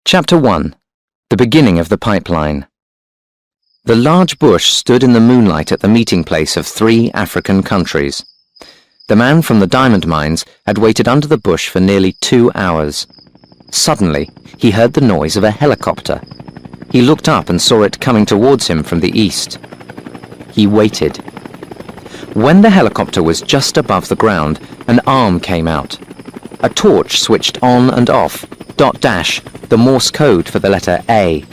Chapter 1. The beginning of the pipeline. The large bush stood in the moonlight at the meeting place of 3 African countries. The man from the diamond mines had waited under the bush for nearly 2 hours. Suddenly, he heard the noise of a helicopter. He looked up and saw it coming towards him from the east. He waited. When the helicopter was just above the ground, an arm came out. A torch switched on and off, .. the Morse code for the letter A.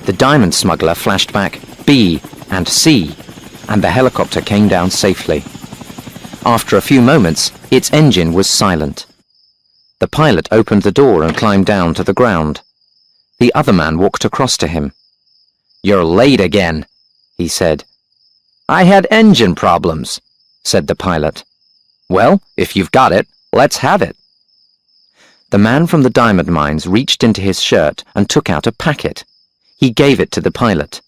The diamond smuggler flashed back B and C, and the helicopter came down safely. After a few moments, its engine was silent. The pilot opened the door and climbed down to the ground. The other man walked across to him. "You're late again," he said. "I had engine problems," said the pilot. "Well, if you've got it, let's have it." The man from the diamond mines reached into his shirt and took out a packet. He gave it to the pilot.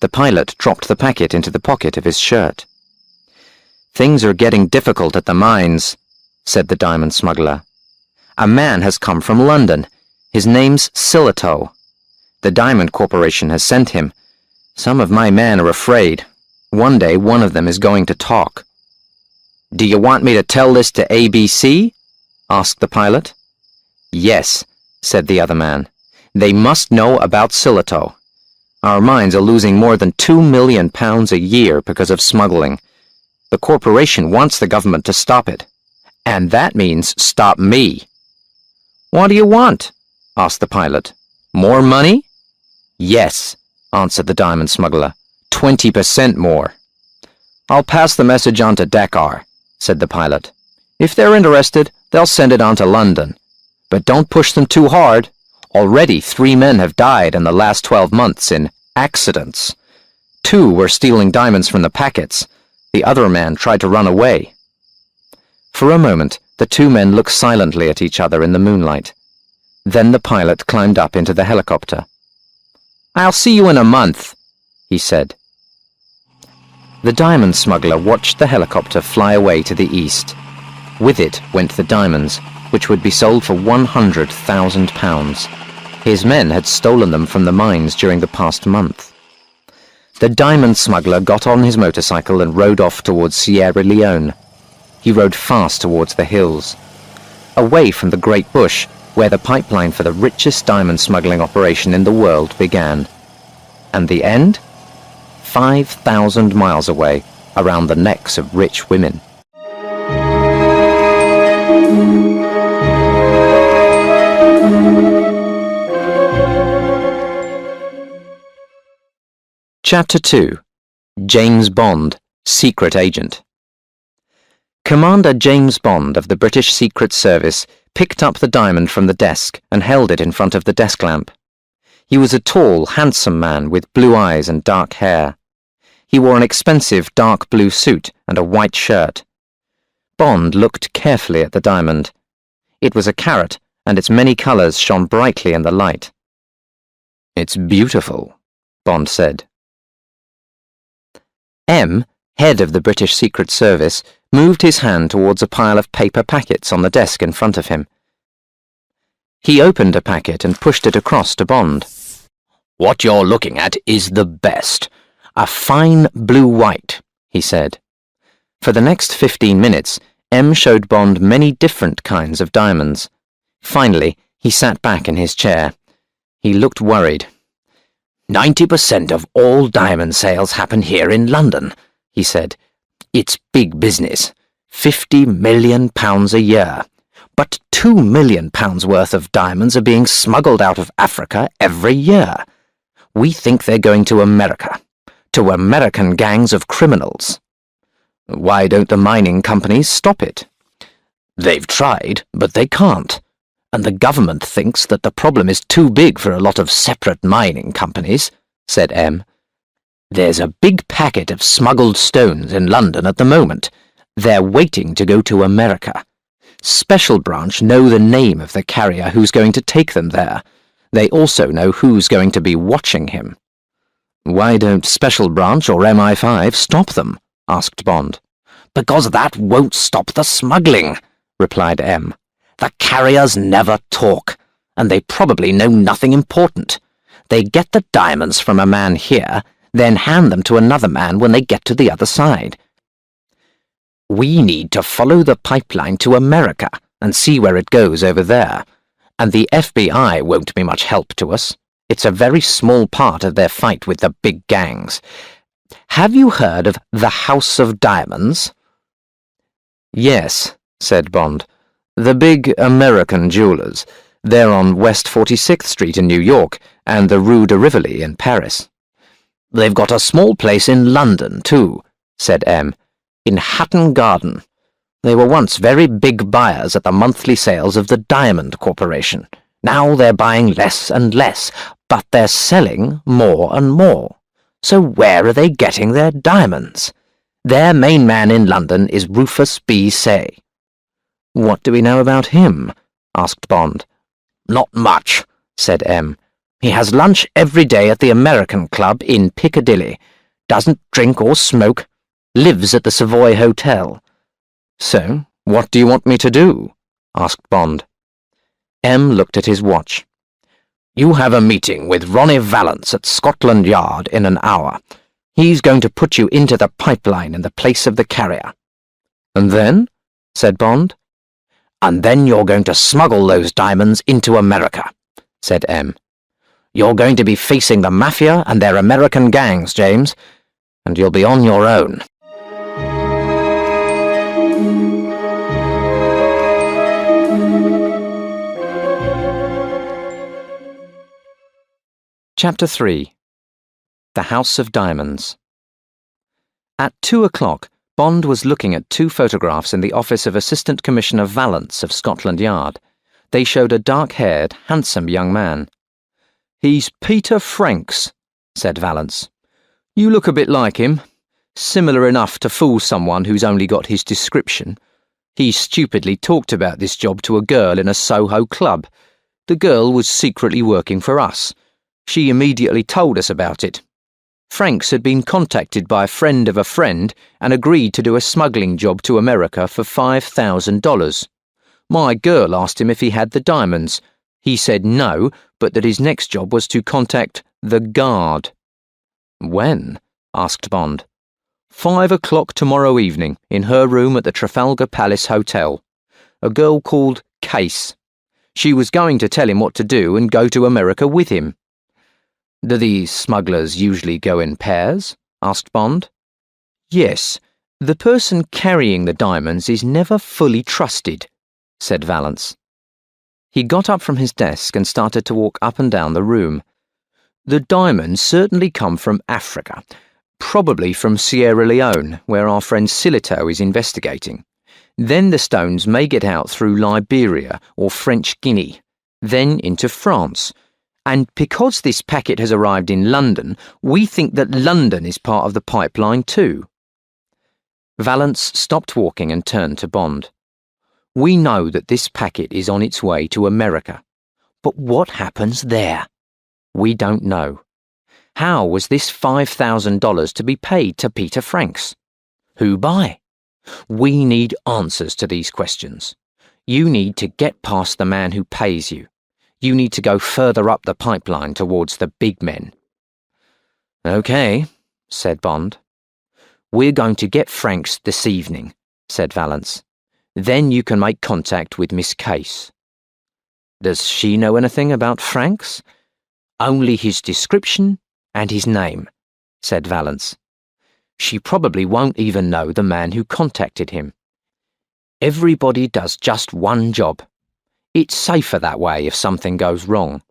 The pilot dropped the packet into the pocket of his shirt. "Things are getting difficult at the mines," said the diamond smuggler. "A man has come from London. His name's Silito. The Diamond Corporation has sent him. Some of my men are afraid. One day one of them is going to talk." "Do you want me to tell this to ABC?" asked the pilot. "Yes," said the other man. "They must know about Silito. Our mines are losing more than £2 million a year because of smuggling. The corporation wants the government to stop it. And that means stop me." "What do you want?" asked the pilot. "More money?" "Yes," answered the diamond smuggler. 20% more. "I'll pass the message on to Dakar," said the pilot. "If they're interested, they'll send it on to London. But don't push them too hard. Already 3 men have died in the last 12 months in accidents. 2 were stealing diamonds from the packets. The other man tried to run away." For a moment, the 2 men looked silently at each other in the moonlight. Then the pilot climbed up into the helicopter. "I'll see you in a month," he said. The diamond smuggler watched the helicopter fly away to the east. With it went the diamonds, which would be sold for £100,000. His men had stolen them from the mines during the past month. The diamond smuggler got on his motorcycle and rode off towards Sierra Leone. He rode fast towards the hills, away from the great bush where the pipeline for the richest diamond smuggling operation in the world began. And the end? 5,000 miles away, around the necks of rich women. Chapter 2. James Bond, Secret Agent. Commander James Bond of the British Secret Service picked up the diamond from the desk and held it in front of the desk lamp. He was a tall, handsome man with blue eyes and dark hair. He wore an expensive dark blue suit and a white shirt. Bond looked carefully at the diamond. It was a carat, and its many colours shone brightly in the light. "It's beautiful," Bond said. M, head of the British Secret Service, moved his hand towards a pile of paper packets on the desk in front of him. He opened a packet and pushed it across to Bond. "What you're looking at is the best. A fine blue-white," he said. For the next 15 minutes, M showed Bond many different kinds of diamonds. Finally, he sat back in his chair. He looked worried. 90% of all diamond sales happen here in London," he said. "It's big business. £50 million a year. But £2 million worth of diamonds are being smuggled out of Africa every year. We think they're going to America, to American gangs of criminals." "Why don't the mining companies stop it?" "They've tried, but they can't. And the government thinks that the problem is too big for a lot of separate mining companies," said M. "There's a big packet of smuggled stones in London at the moment. They're waiting to go to America. Special Branch know the name of the carrier who's going to take them there. They also know who's going to be watching him." "Why don't Special Branch or MI5 stop them?" asked Bond. "Because that won't stop the smuggling," replied M. "The carriers never talk, and they probably know nothing important. They get the diamonds from a man here, then hand them to another man when they get to the other side. We need to follow the pipeline to America and see where it goes over there. And the FBI won't be much help to us. It's a very small part of their fight with the big gangs. Have you heard of the House of Diamonds? Yes, said Bond. The big American jewelers. They're on West 46th Street in New York and the Rue de Rivoli in Paris. They've got a small place in London, too, said M, in Hatton Garden. They were once very big buyers at the monthly sales of the Diamond Corporation. Now they're buying less and less, but they're selling more and more. So where are they getting their diamonds? Their main man in London is Rufus B. Say. What do we know about him? Asked Bond. Not much, said M. He has lunch every day at the American Club in Piccadilly. Doesn't drink or smoke. Lives at the Savoy Hotel. So, what do you want me to do? Asked Bond. M looked at his watch. You have a meeting with Ronnie Valance at Scotland Yard in an hour. He's going to put you into the pipeline in the place of the carrier. And then? Said Bond. And then you're going to smuggle those diamonds into America, said M. You're going to be facing the Mafia and their American gangs, James, and you'll be on your own. Chapter 3. The House of Diamonds. At 2 o'clock, Bond was looking at 2 photographs in the office of Assistant Commissioner Valance of Scotland Yard. They showed a dark-haired, handsome young man. He's Peter Franks, said Valance. You look a bit like him. Similar enough to fool someone who's only got his description. He stupidly talked about this job to a girl in a Soho club. The girl was secretly working for us. She immediately told us about it. Franks had been contacted by a friend of a friend and agreed to do a smuggling job to America for $5,000. My girl asked him if he had the diamonds. He said no, but that his next job was to contact the guard. When? Asked Bond. 5 o'clock tomorrow evening, in her room at the Trafalgar Palace Hotel. A girl called Case. She was going to tell him what to do and go to America with him. Do these smugglers usually go in pairs? Asked Bond. Yes, the person carrying the diamonds is never fully trusted, said Valance. He got up from his desk and started to walk up and down the room. The diamonds certainly come from Africa, probably from Sierra Leone, where our friend Silito is investigating. Then the stones may get out through Liberia or French Guinea, then into France. And because this packet has arrived in London, we think that London is part of the pipeline too. Valance stopped walking and turned to Bond. We know that this packet is on its way to America. But what happens there? We don't know. How was this $5,000 to be paid to Peter Franks? Who by? We need answers to these questions. You need to get past the man who pays you. You need to go further up the pipeline towards the big men. Okay, said Bond. We're going to get Franks this evening, said Valance. Then you can make contact with Miss Case. Does she know anything about Franks? Only his description and his name, said Valance. She probably won't even know the man who contacted him. Everybody does just one job. It's safer that way if something goes wrong.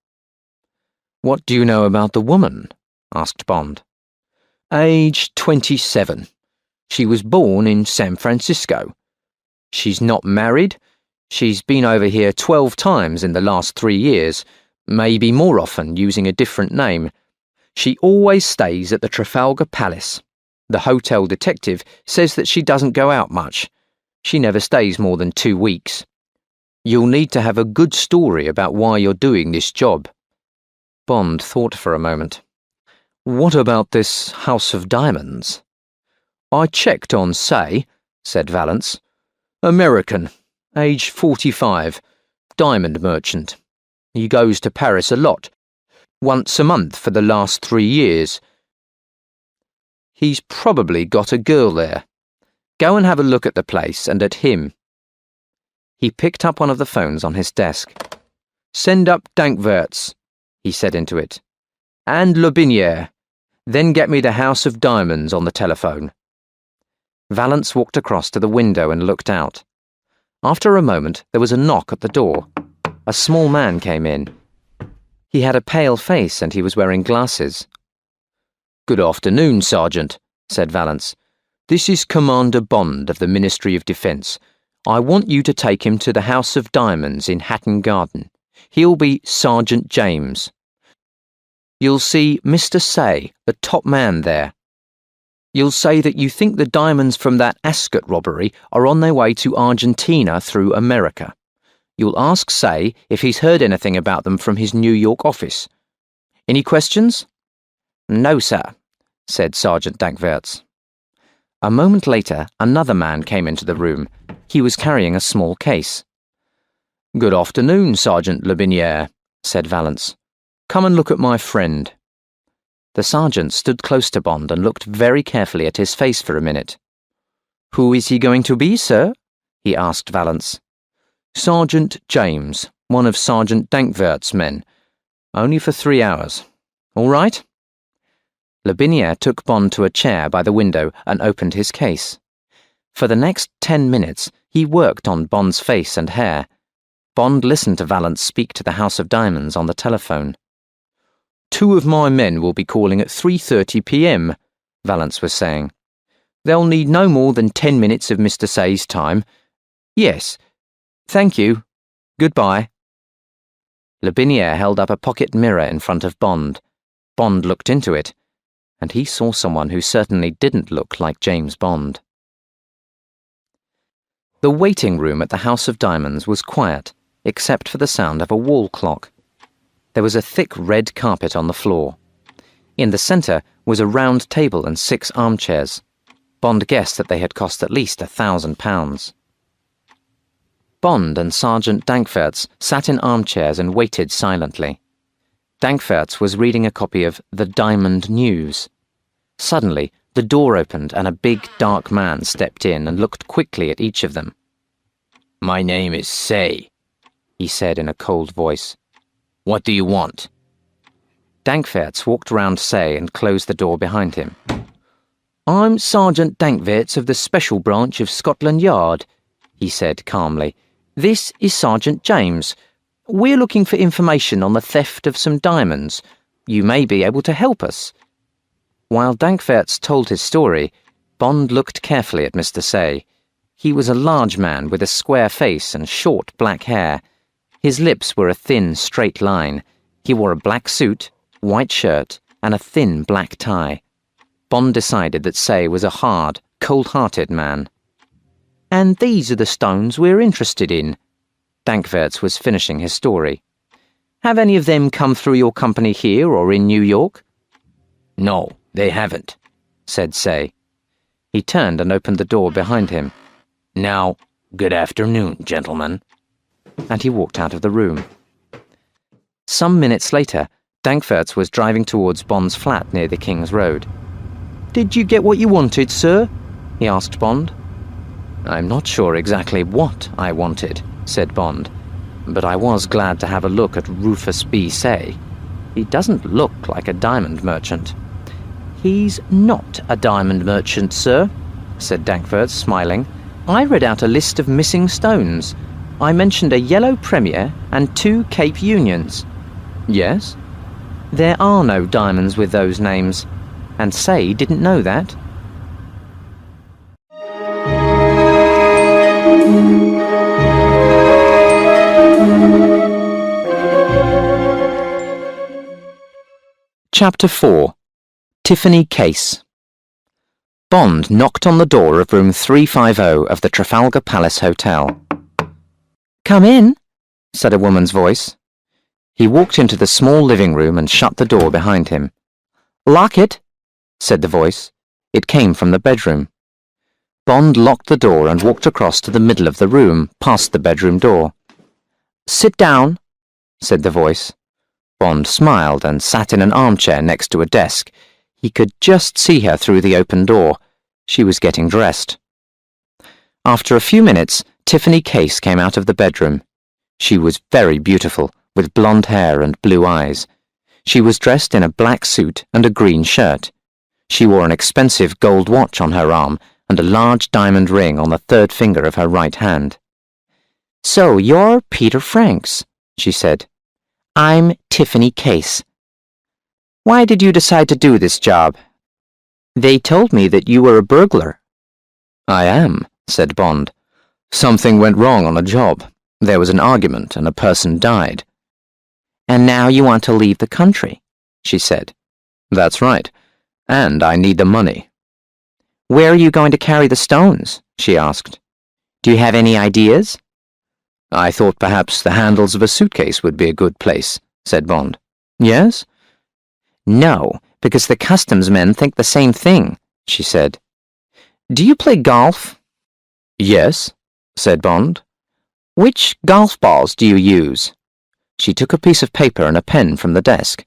What do you know about the woman? Asked Bond. Age 27. She was born in San Francisco. She's not married. She's been over here 12 times in the last 3 years, maybe more often using a different name. She always stays at the Trafalgar Palace. The hotel detective says that she doesn't go out much. She never stays more than 2 weeks. You'll need to have a good story about why you're doing this job. Bond thought for a moment. What about this House of Diamonds? I checked on Say, said Valance. American, age 45, diamond merchant. He goes to Paris a lot, once a month for the last 3 years. He's probably got a girl there. Go and have a look at the place and at him." He picked up one of the phones on his desk. "Send up Dankwerts," he said into it, "and Le Binière. Then get me the House of Diamonds on the telephone." Valence walked across to the window and looked out. After a moment, there was a knock at the door. A small man came in. He had a pale face and he was wearing glasses. "Good afternoon, Sergeant," said Valence. "This is Commander Bond of the Ministry of Defence. I want you to take him to the House of Diamonds in Hatton Garden. He'll be Sergeant James. You'll see Mr. Say, the top man there. You'll say that you think the diamonds from that Ascot robbery are on their way to Argentina through America. You'll ask Say if he's heard anything about them from his New York office. Any questions?" "No, sir," said Sergeant Dankwerts. A moment later, another man came into the room. He was carrying a small case. "Good afternoon, Sergeant Le Binière," said Valence. "Come and look at my friend." The sergeant stood close to Bond and looked very carefully at his face for a minute. "Who is he going to be, sir?" he asked Valence. "Sergeant James, one of Sergeant Dankwerts' men. Only for 3 hours. All right?" Le Binière took Bond to a chair by the window and opened his case. For the next 10 minutes, he worked on Bond's face and hair. Bond listened to Valence speak to the House of Diamonds on the telephone. "2 of my men will be calling at 3:30 p.m., Valence was saying. "They'll need no more than 10 minutes of Mr. Say's time. Yes. Thank you. Goodbye." Le Binière held up a pocket mirror in front of Bond. Bond looked into it, and he saw someone who certainly didn't look like James Bond. The waiting room at the House of Diamonds was quiet, except for the sound of a wall clock. There was a thick red carpet on the floor. In the centre was a round table and 6 armchairs. Bond guessed that they had cost at least £1,000. Bond and Sergeant Dankwerts sat in armchairs and waited silently. Dankwerts was reading a copy of The Diamond News. Suddenly, the door opened and a big, dark man stepped in and looked quickly at each of them. "My name is Say," he said in a cold voice. "What do you want?" Dankwerts walked round Say and closed the door behind him. "I'm Sergeant Dankwerts of the Special Branch of Scotland Yard," he said calmly. "This is Sergeant James. We're looking for information on the theft of some diamonds. You may be able to help us." While Dankwerts told his story, Bond looked carefully at Mr. Say. He was a large man with a square face and short black hair. His lips were a thin, straight line. He wore a black suit, white shirt, and a thin black tie. Bond decided that Say was a hard, cold-hearted man. "And these are the stones we're interested in." Dankwerts was finishing his story. "Have any of them come through your company here or in New York?" "No, they haven't," said Say. He turned and opened the door behind him. "Now, good afternoon, gentlemen." And he walked out of the room. Some minutes later, Dankwerts was driving towards Bond's flat near the King's Road. "Did you get what you wanted, sir?" he asked Bond. "I'm not sure exactly what I wanted," said Bond, "but I was glad to have a look at Rufus B. Say. He doesn't look like a diamond merchant." "He's not a diamond merchant, sir," said Dankwerts, smiling. "I read out a list of missing stones. I mentioned a yellow Premier and 2 Cape Unions." "Yes?" "There are no diamonds with those names, and Say didn't know that." Chapter 4. Tiffany Case. Bond knocked on the door of room 350 of the Trafalgar Palace Hotel. "Come in," said a woman's voice. He walked into the small living room and shut the door behind him. "Lock it," said the voice. It came from the bedroom. Bond locked the door and walked across to the middle of the room, past the bedroom door. "Sit down," said the voice. Bond smiled and sat in an armchair next to a desk. He could just see her through the open door. She was getting dressed. After a few minutes, Tiffany Case came out of the bedroom. She was very beautiful, with blonde hair and blue eyes. She was dressed in a black suit and a green shirt. She wore an expensive gold watch on her arm and a large diamond ring on the third finger of her right hand. "So you're Peter Franks," she said. "I'm Tiffany Case. Why did you decide to do this job? They told me that you were a burglar." "I am," said Bond. "Something went wrong on a job. There was an argument and a person died." "And now you want to leave the country," she said. "That's right. And I need the money." "Where are you going to carry the stones?" she asked. "Do you have any ideas?" "I thought perhaps the handles of a suitcase would be a good place," said Bond. "Yes?" "No, because the customs men think the same thing," she said. "Do you play golf?" "Yes," said Bond. "Which golf balls do you use?" She took a piece of paper and a pen from the desk.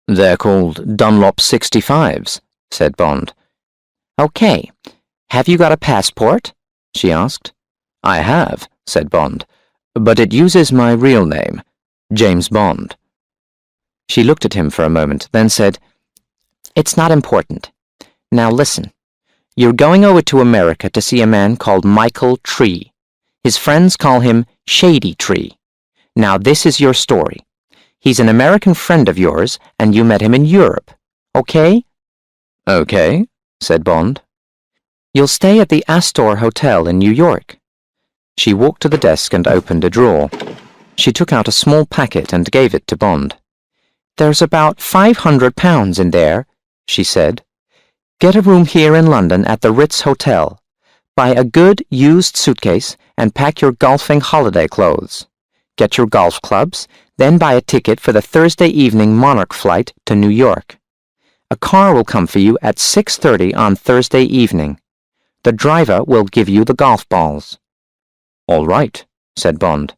"They're called Dunlop 65s, said Bond. "Okay. Have you got a passport?" she asked. "I have," said Bond, "but it uses my real name, James Bond." She looked at him for a moment, then said, "It's not important. Now listen. You're going over to America to see a man called Michael Tree. His friends call him Shady Tree. Now this is your story. He's an American friend of yours, and you met him in Europe. Okay?" "Okay," said Bond. "You'll stay at the Astor Hotel in New York." She walked to the desk and opened a drawer. She took out a small packet and gave it to Bond. "There's about £500 in there," she said. "Get a room here in London at the Ritz Hotel. Buy a good used suitcase and pack your golfing holiday clothes. Get your golf clubs, then buy a ticket for the Thursday evening Monarch flight to New York. A car will come for you at 6:30 on Thursday evening. The driver will give you the golf balls." "All right," said Bond.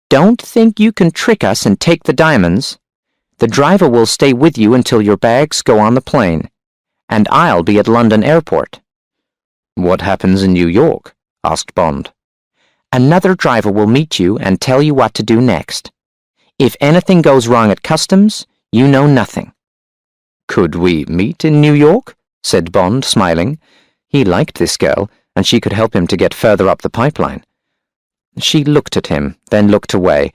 "Don't think you can trick us and take the diamonds. The driver will stay with you until your bags go on the plane, and I'll be at London Airport." "What happens in New York?" asked Bond. "Another driver will meet you and tell you what to do next. If anything goes wrong at customs, you know nothing." "Could we meet in New York?" said Bond, smiling. He liked this girl, and she could help him to get further up the pipeline. She looked at him, then looked away.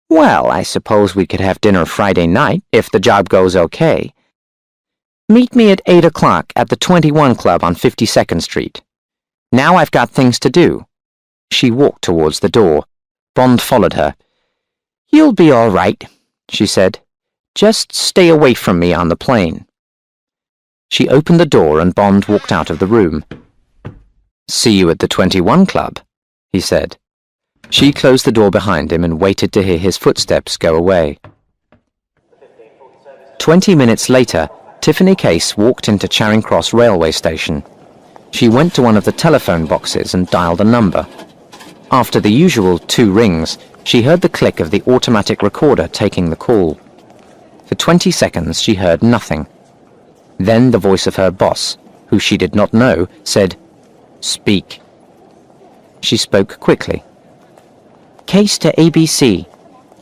"Well, I suppose we could have dinner Friday night, if the job goes okay. Meet me at 8 o'clock at the 21 Club on 52nd Street. Now I've got things to do." She walked towards the door. Bond followed her. "You'll be all right," she said. "Just stay away from me on the plane." She opened the door and Bond walked out of the room. "See you at the 21 Club," he said. She closed the door behind him and waited to hear his footsteps go away. 20 minutes later, Tiffany Case walked into Charing Cross railway station. She went to one of the telephone boxes and dialed a number. After the usual 2 rings, she heard the click of the automatic recorder taking the call. For 20 seconds she heard nothing. Then the voice of her boss, who she did not know, said, "Speak." She spoke quickly. "Case to ABC.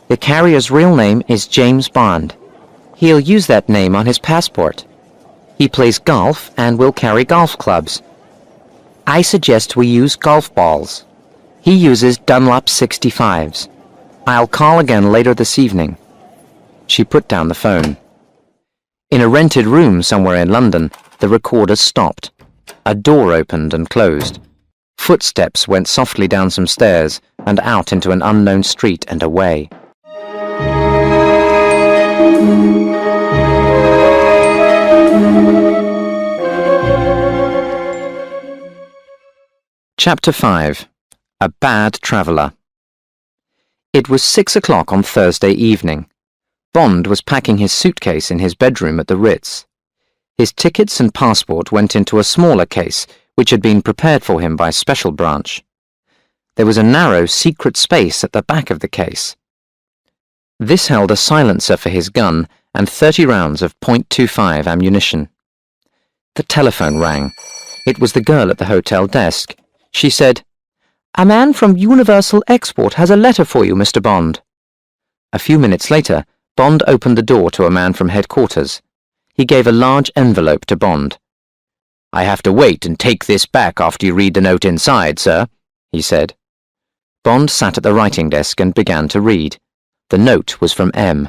The carrier's real name is James Bond. He'll use that name on his passport. He plays golf and will carry golf clubs. I suggest we use golf balls. He uses Dunlop 65s. I'll call again later this evening." She put down the phone. In a rented room somewhere in London, the recorder stopped. A door opened and closed. Footsteps went softly down some stairs and out into an unknown street and away. Chapter 5. A Bad Traveller. It was 6 o'clock on Thursday evening. Bond was packing his suitcase in his bedroom at the Ritz. His tickets and passport went into a smaller case which had been prepared for him by Special Branch. There was a narrow, secret space at the back of the case. This held a silencer for his gun and 30 rounds of .25 ammunition. The telephone rang. It was the girl at the hotel desk. She said, "A man from Universal Export has a letter for you, Mr. Bond." A few minutes later, Bond opened the door to a man from headquarters. He gave a large envelope to Bond. "I have to wait and take this back after you read the note inside, sir," he said. Bond sat at the writing desk and began to read. The note was from M.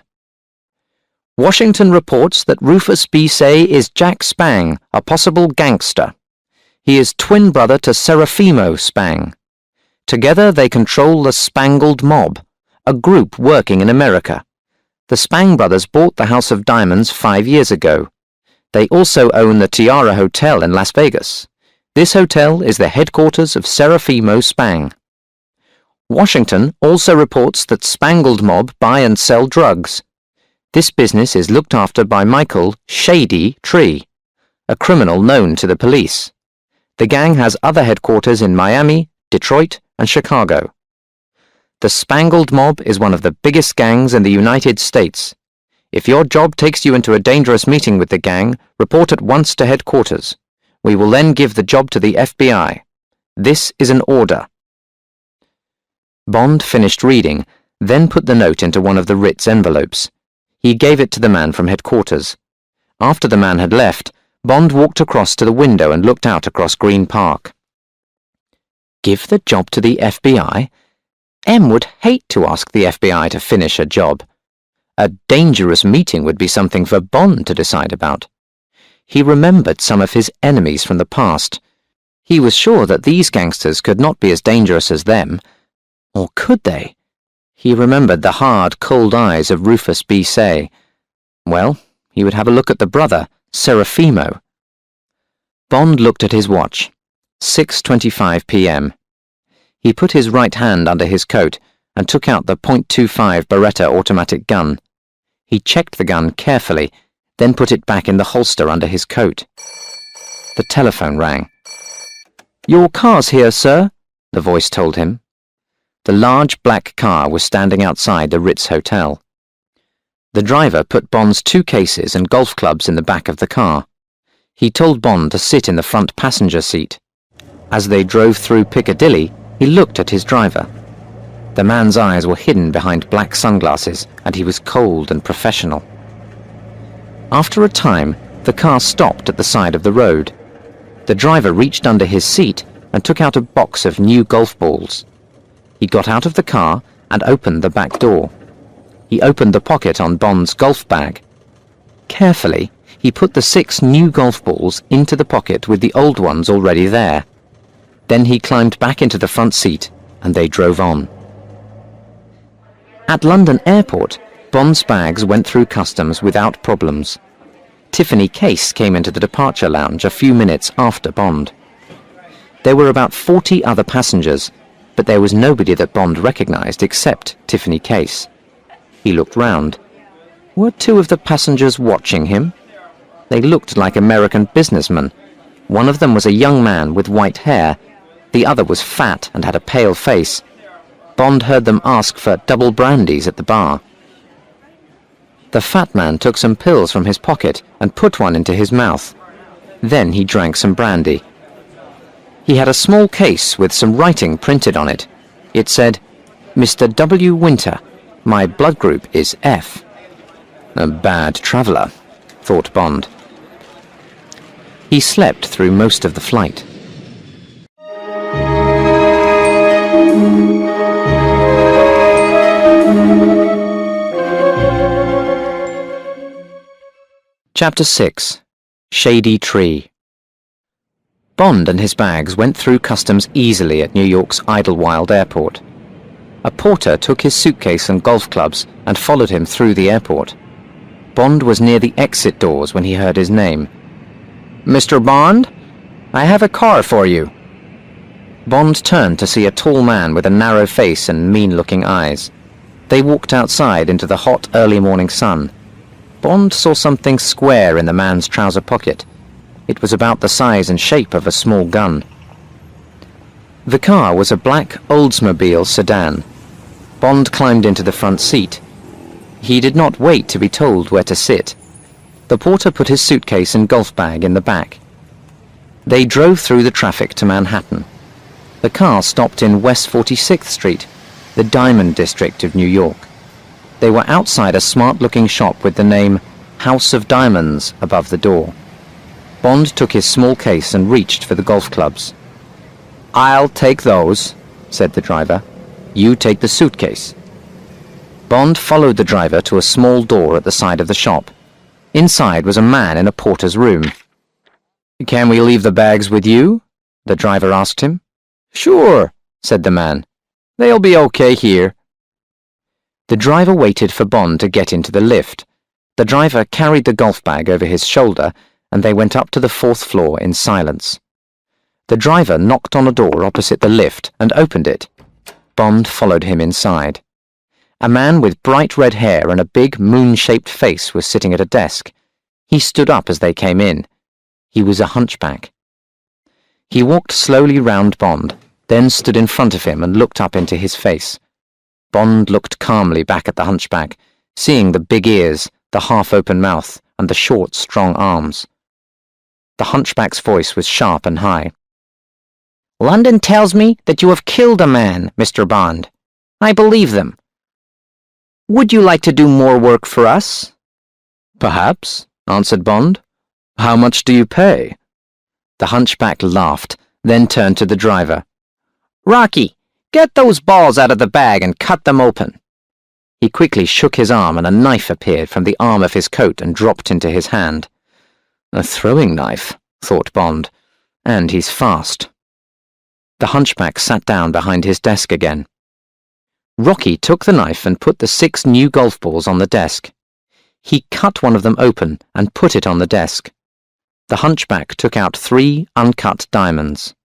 "Washington reports that Rufus B. Say is Jack Spang, a possible gangster. He is twin brother to Serafimo Spang. Together they control the Spangled Mob, a group working in America. The Spang brothers bought the House of Diamonds 5 years ago. They also own the Tiara Hotel in Las Vegas. This hotel is the headquarters of Serafimo Spang. Washington also reports that Spangled Mob buy and sell drugs. This business is looked after by Michael Shady Tree, a criminal known to the police. The gang has other headquarters in Miami, Detroit, and Chicago. The Spangled Mob is one of the biggest gangs in the United States. If your job takes you into a dangerous meeting with the gang, report at once to headquarters. We will then give the job to the FBI. This is an order." Bond finished reading, then put the note into one of the Ritz envelopes. He gave it to the man from headquarters. After the man had left, Bond walked across to the window and looked out across Green Park. Give the job to the FBI? M would hate to ask the FBI to finish a job. A dangerous meeting would be something for Bond to decide about. He remembered some of his enemies from the past. He was sure that these gangsters could not be as dangerous as them. Or could they? He remembered the hard, cold eyes of Rufus B. Say. Well, he would have a look at the brother, Serafimo. Bond looked at his watch. 6:25 p.m. He put his right hand under his coat and took out the .25 Beretta automatic gun. He checked the gun carefully, then put it back in the holster under his coat. The telephone rang. "Your car's here, sir," the voice told him. The large black car was standing outside the Ritz Hotel. The driver put Bond's 2 cases and golf clubs in the back of the car. He told Bond to sit in the front passenger seat. As they drove through Piccadilly, he looked at his driver. The man's eyes were hidden behind black sunglasses, and he was cold and professional. After a time, the car stopped at the side of the road. The driver reached under his seat and took out a box of new golf balls. He got out of the car and opened the back door. He opened the pocket on Bond's golf bag. Carefully, he put the 6 new golf balls into the pocket with the old ones already there. Then he climbed back into the front seat, and they drove on. At London Airport, Bond's bags went through customs without problems. Tiffany Case came into the departure lounge a few minutes after Bond. There were about 40 other passengers, but there was nobody that Bond recognized except Tiffany Case. He looked round. Were 2 of the passengers watching him? They looked like American businessmen. One of them was a young man with white hair. The other was fat and had a pale face. Bond heard them ask for double brandies at the bar. The fat man took some pills from his pocket and put one into his mouth. Then he drank some brandy. He had a small case with some writing printed on it. It said, "Mr. W. Winter, my blood group is F." A bad traveller, thought Bond. He slept through most of the flight. Chapter 6. Shady Tree. Bond and his bags went through customs easily at New York's Idlewild Airport. A porter took his suitcase and golf clubs and followed him through the airport. Bond was near the exit doors when he heard his name. "Mr. Bond, I have a car for you." Bond turned to see a tall man with a narrow face and mean-looking eyes. They walked outside into the hot early morning sun. Bond saw something square in the man's trouser pocket. It was about the size and shape of a small gun. The car was a black Oldsmobile sedan. Bond climbed into the front seat. He did not wait to be told where to sit. The porter put his suitcase and golf bag in the back. They drove through the traffic to Manhattan. The car stopped in West 46th Street, the Diamond District of New York. They were outside a smart-looking shop with the name House of Diamonds above the door. Bond took his small case and reached for the golf clubs. "I'll take those," said the driver. "You take the suitcase." Bond followed the driver to a small door at the side of the shop. Inside was a man in a porter's room. "Can we leave the bags with you?" the driver asked him. "Sure," said the man. "They'll be okay here." The driver waited for Bond to get into the lift. The driver carried the golf bag over his shoulder, and they went up to the 4th floor in silence. The driver knocked on a door opposite the lift and opened it. Bond followed him inside. A man with bright red hair and a big moon-shaped face was sitting at a desk. He stood up as they came in. He was a hunchback. He walked slowly round Bond, then stood in front of him and looked up into his face. Bond looked calmly back at the hunchback, seeing the big ears, the half-open mouth, and the short, strong arms. The hunchback's voice was sharp and high. "London tells me that you have killed a man, Mr. Bond. I believe them. Would you like to do more work for us?" "Perhaps," answered Bond. "How much do you pay?" The hunchback laughed, then turned to the driver. "Rocky, get those balls out of the bag and cut them open." He quickly shook his arm and a knife appeared from the arm of his coat and dropped into his hand. "A throwing knife," thought Bond, "and he's fast." The hunchback sat down behind his desk again. Rocky took the knife and put the 6 new golf balls on the desk. He cut one of them open and put it on the desk. The hunchback took out 3 uncut diamonds.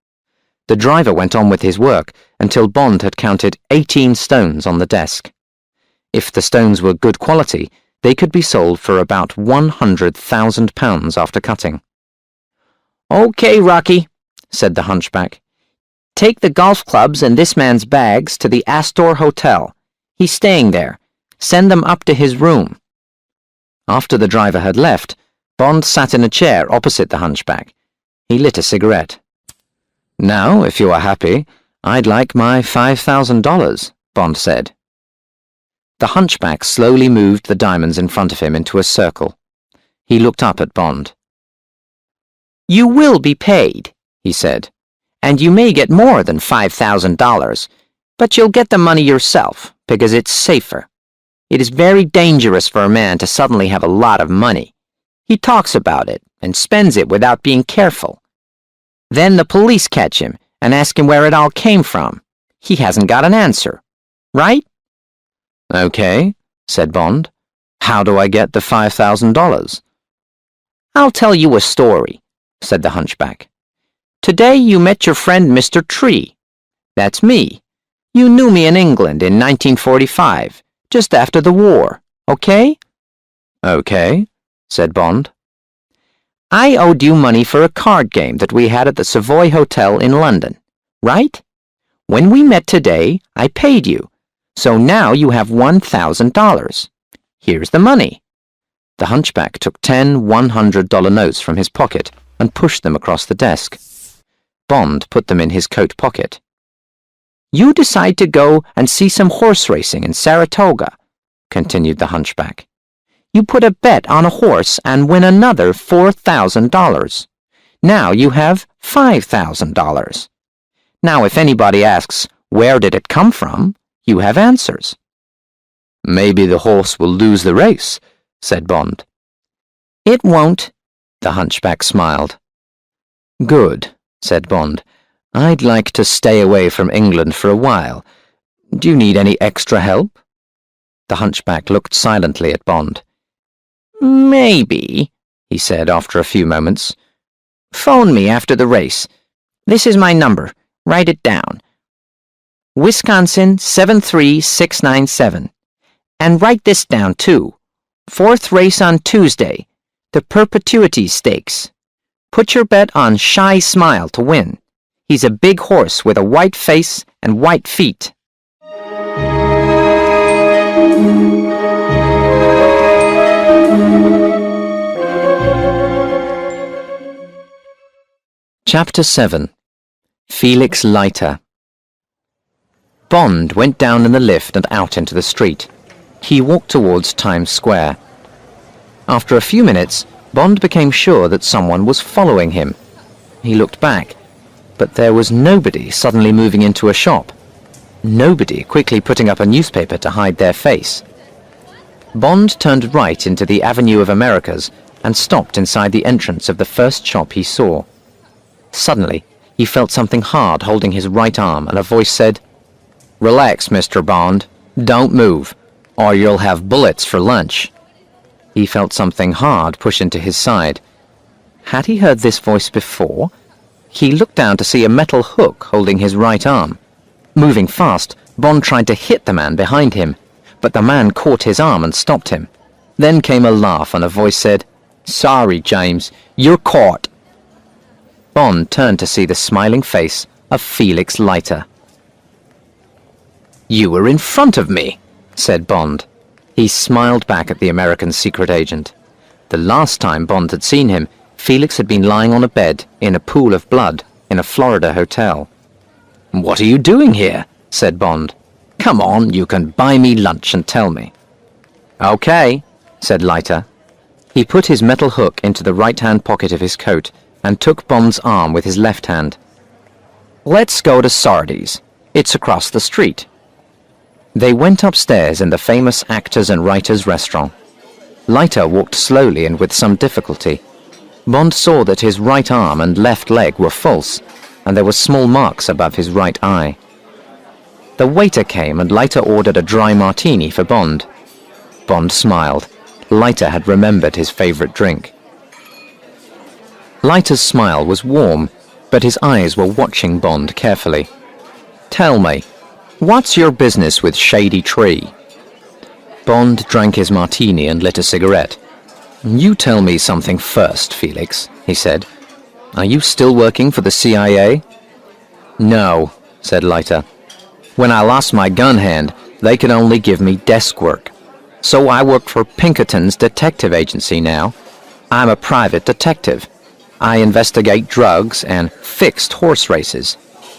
The driver went on with his work until Bond had counted 18 stones on the desk. If the stones were good quality, they could be sold for about £100,000 after cutting. "Okay, Rocky," said the hunchback. "Take the golf clubs and this man's bags to the Astor Hotel. He's staying there. Send them up to his room." After the driver had left, Bond sat in a chair opposite the hunchback. He lit a cigarette. "Now, if you are happy, I'd like my $5,000, Bond said. The hunchback slowly moved the diamonds in front of him into a circle. He looked up at Bond. "You will be paid," he said, "and you may get more than $5,000, but you'll get the money yourself, because it's safer. It is very dangerous for a man to suddenly have a lot of money. He talks about it and spends it without being careful. Then the police catch him and ask him where it all came from. He hasn't got an answer. Right?" "Okay," said Bond. "How do I get the $5,000? "I'll tell you a story," said the hunchback. "Today you met your friend Mr. Tree. That's me. You knew me in England in 1945, just after the war, okay?" "Okay," said Bond. "I owed you money for a card game that we had at the Savoy Hotel in London, right? When we met today, I paid you, so now you have $1,000. Here's the money." The hunchback took 10 $100 notes from his pocket and pushed them across the desk. Bond put them in his coat pocket. "You decide to go and see some horse racing in Saratoga," continued the hunchback. "You put a bet on a horse and win another $4,000. Now you have $5,000. Now if anybody asks, where did it come from, you have answers." "Maybe the horse will lose the race," said Bond. "It won't," the hunchback smiled. "Good," said Bond. "I'd like to stay away from England for a while. Do you need any extra help?" The hunchback looked silently at Bond. "Maybe," he said after a few moments. "Phone me after the race. This is my number. Write it down. Wisconsin 73697. And write this down, too. 4th race on Tuesday. The Perpetuity Stakes. Put your bet on Shy Smile to win. He's a big horse with a white face and white feet." Chapter 7. Felix Leiter. Bond went down in the lift and out into the street. He walked towards Times Square. After a few minutes, Bond became sure that someone was following him. He looked back, but there was nobody suddenly moving into a shop. Nobody quickly putting up a newspaper to hide their face. Bond turned right into the Avenue of Americas and stopped inside the entrance of the first shop he saw. Suddenly, he felt something hard holding his right arm, and a voice said, "Relax, Mr. Bond. Don't move, or you'll have bullets for lunch." He felt something hard push into his side. Had he heard this voice before? He looked down to see a metal hook holding his right arm. Moving fast, Bond tried to hit the man behind him, but the man caught his arm and stopped him. Then came a laugh, and a voice said, "Sorry, James, you're caught." Bond turned to see the smiling face of Felix Leiter. "You were in front of me," said Bond. He smiled back at the American secret agent. The last time Bond had seen him, Felix had been lying on a bed in a pool of blood in a Florida hotel. "What are you doing here?" said Bond. "Come on, you can buy me lunch and tell me." "Okay," said Leiter. He put his metal hook into the right-hand pocket of his coat and took Bond's arm with his left hand. "Let's go to Sardi's. It's across the street." They went upstairs in the famous Actors and Writers restaurant. Leiter walked slowly and with some difficulty. Bond saw that his right arm and left leg were false, and there were small marks above his right eye. The waiter came, and Leiter ordered a dry martini for Bond. Bond smiled. Leiter had remembered his favorite drink. Leiter's smile was warm, but his eyes were watching Bond carefully. "Tell me, what's your business with Shady Tree?" Bond drank his martini and lit a cigarette. "You tell me something first, Felix," he said. "Are you still working for the CIA?" "No," said Leiter. "When I lost my gun hand, they could only give me desk work. So I work for Pinkerton's detective agency now. I'm a private detective. I investigate drugs and fixed horse races,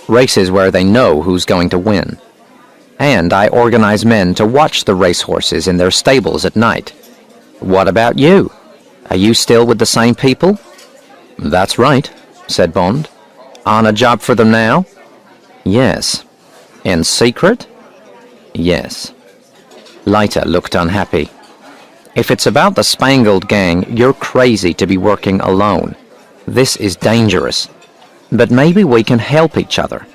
races where they know who's going to win. And I organize men to watch the racehorses in their stables at night. What about you? Are you still with the same people?" "That's right," said Bond. "On a job for them now?" "Yes." "In secret?" "Yes." Leiter looked unhappy. "If it's about the Spangled Gang, you're crazy to be working alone. This is dangerous. But maybe we can help each other.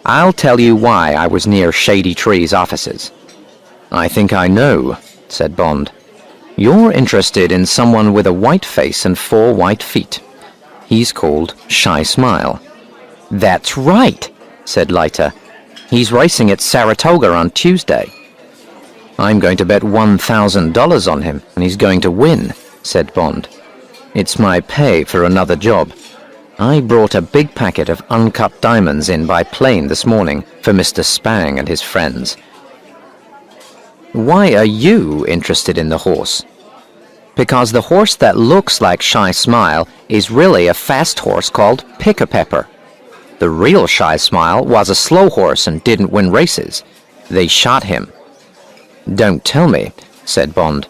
I'll tell you why I was near Shady Tree's offices." "I think I know," said Bond. "You're interested in someone with a white face and 4 white feet. He's called Shy Smile." "That's right," said Leiter. "He's racing at Saratoga on Tuesday." "I'm going to bet $1,000 on him, and he's going to win," said Bond. "It's my pay for another job. I brought a big packet of uncut diamonds in by plane this morning for Mr. Spang and his friends." "Why are you interested in the horse?" "Because the horse that looks like Shy Smile is really a fast horse called Pick-a-Pepper. The real Shy Smile was a slow horse and didn't win races. They shot him." "Don't tell me," said Bond.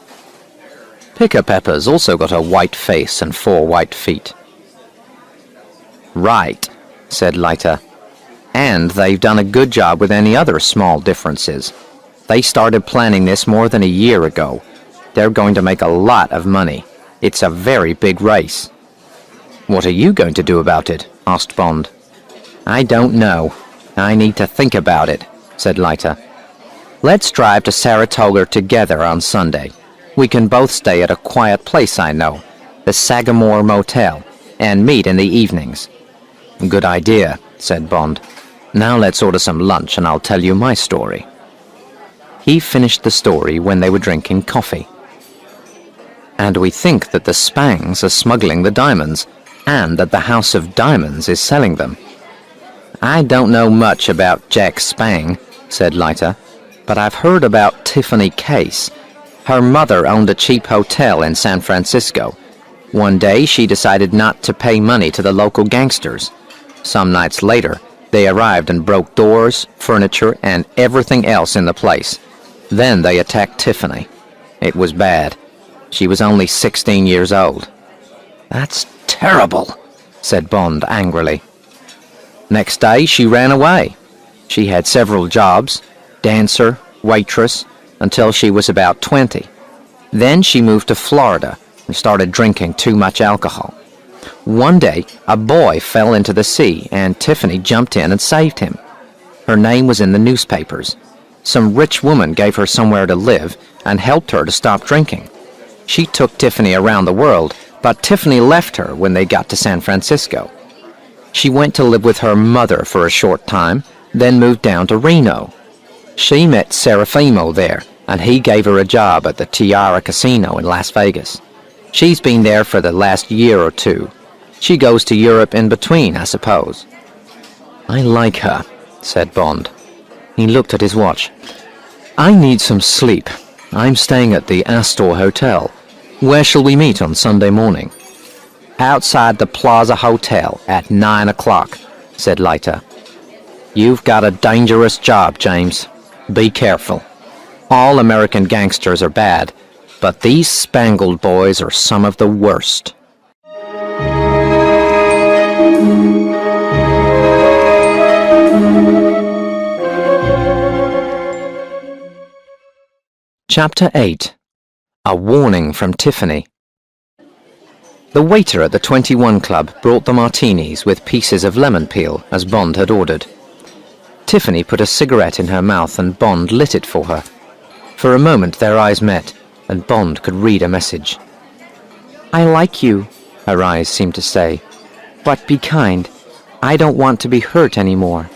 "Pick-a-Pepper's also got a white face and 4 white feet." "Right," said Leiter. "And they've done a good job with any other small differences. They started planning this more than a year ago. They're going to make a lot of money. It's a very big race." "What are you going to do about it?" asked Bond. "I don't know. I need to think about it," said Leiter. "Let's drive to Saratoga together on Sunday. We can both stay at a quiet place I know, the Sagamore Motel, and meet in the evenings." "Good idea," said Bond. "Now let's order some lunch and I'll tell you my story." He finished the story when they were drinking coffee. "And we think that the Spangs are smuggling the diamonds, and that the House of Diamonds is selling them." "I don't know much about Jack Spang," said Leiter, "but I've heard about Tiffany Case. Her mother owned a cheap hotel in San Francisco. One day she decided not to pay money to the local gangsters. Some nights later, they arrived and broke doors, furniture, and everything else in the place. Then they attacked Tiffany. It was bad. She was only 16 years old. "That's terrible," said Bond angrily. Next day, she ran away. She had several jobs, dancer, waitress, until she was about 20. Then she moved to Florida and started drinking too much alcohol. One day, a boy fell into the sea, and Tiffany jumped in and saved him. Her name was in the newspapers. Some rich woman gave her somewhere to live and helped her to stop drinking. She took Tiffany around the world, but Tiffany left her when they got to San Francisco. She went to live with her mother for a short time, then moved down to Reno. She met Serafimo there, and he gave her a job at the Tiara Casino in Las Vegas. She's been there for the last year or two. She goes to Europe in between, I suppose. "I like her," said Bond. He looked at his watch. "I need some sleep. I'm staying at the Astor Hotel. Where shall we meet on Sunday morning?" "Outside the Plaza Hotel at 9 o'clock, said Leiter. "You've got a dangerous job, James. Be careful. All American gangsters are bad, but these Spangled boys are some of the worst." Chapter 8. A Warning from Tiffany. The waiter at the 21 Club brought the martinis with pieces of lemon peel, as Bond had ordered. Tiffany put a cigarette in her mouth and Bond lit it for her. For a moment their eyes met, and Bond could read a message. "I like you," her eyes seemed to say, "but be kind. I don't want to be hurt anymore."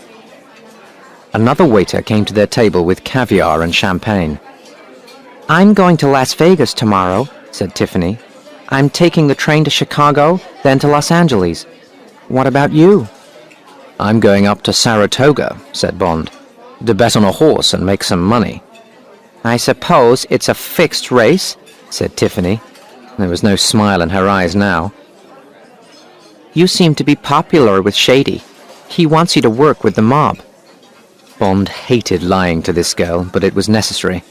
Another waiter came to their table with caviar and champagne. "I'm going to Las Vegas tomorrow," said Tiffany. "I'm taking the train to Chicago, then to Los Angeles. What about you?" "I'm going up to Saratoga," said Bond, "to bet on a horse and make some money." "I suppose it's a fixed race," said Tiffany. There was no smile in her eyes now. "You seem to be popular with Shady. He wants you to work with the mob." Bond hated lying to this girl, but it was necessary.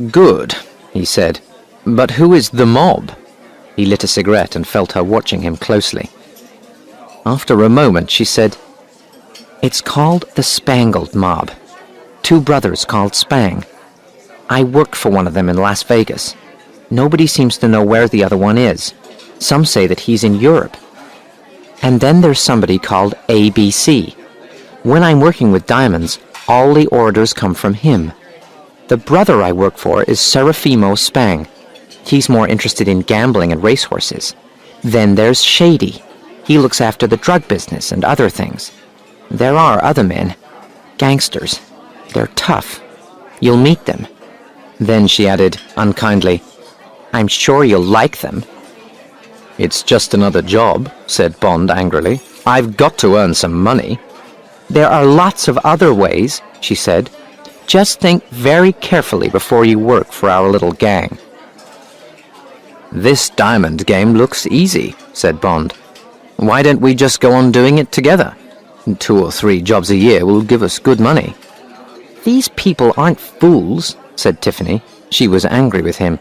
"Good," he said. "But who is the mob?" He lit a cigarette and felt her watching him closely. After a moment, she said, "It's called the Spangled Mob. 2 brothers called Spang. I worked for one of them in Las Vegas. Nobody seems to know where the other one is. Some say that he's in Europe. And then there's somebody called ABC. When I'm working with diamonds, all the orders come from him. The brother I work for is Serafimo Spang. He's more interested in gambling and racehorses. Then there's Shady. He looks after the drug business and other things. There are other men. Gangsters. They're tough. You'll meet them." Then she added, unkindly, "I'm sure you'll like them." "It's just another job," said Bond angrily. "I've got to earn some money." "There are lots of other ways," she said. "Just think very carefully before you work for our little gang." "This diamond game looks easy," said Bond. "Why don't we just go on doing it together? 2 or 3 jobs a year will give us good money." "These people aren't fools," said Tiffany. She was angry with him.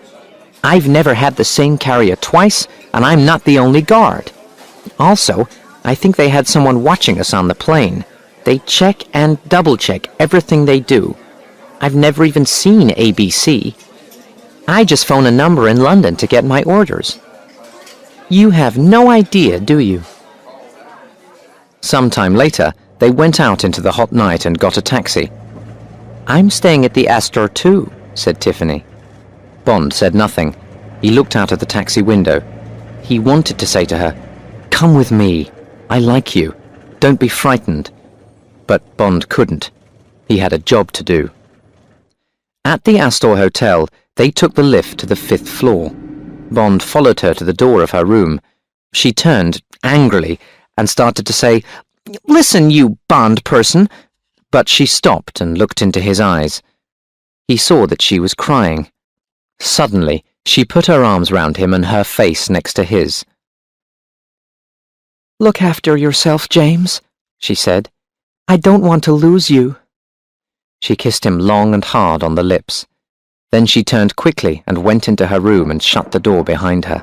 "I've never had the same carrier twice, and I'm not the only guard. Also, I think they had someone watching us on the plane. They check and double-check everything they do. I've never even seen ABC. I just phone a number in London to get my orders. You have no idea, do you?" Some time later, they went out into the hot night and got a taxi. "I'm staying at the Astor too," said Tiffany. Bond said nothing. He looked out of the taxi window. He wanted to say to her, "Come with me. I like you. Don't be frightened." But Bond couldn't. He had a job to do. At the Astor Hotel, they took the lift to the 5th floor. Bond followed her to the door of her room. She turned, angrily, and started to say, "Listen, you Bond person," but she stopped and looked into his eyes. He saw that she was crying. Suddenly, She put her arms round him and her face next to his. "Look after yourself, James," she said. "I don't want to lose you." She kissed him long and hard on the lips. Then she turned quickly and went into her room and shut the door behind her.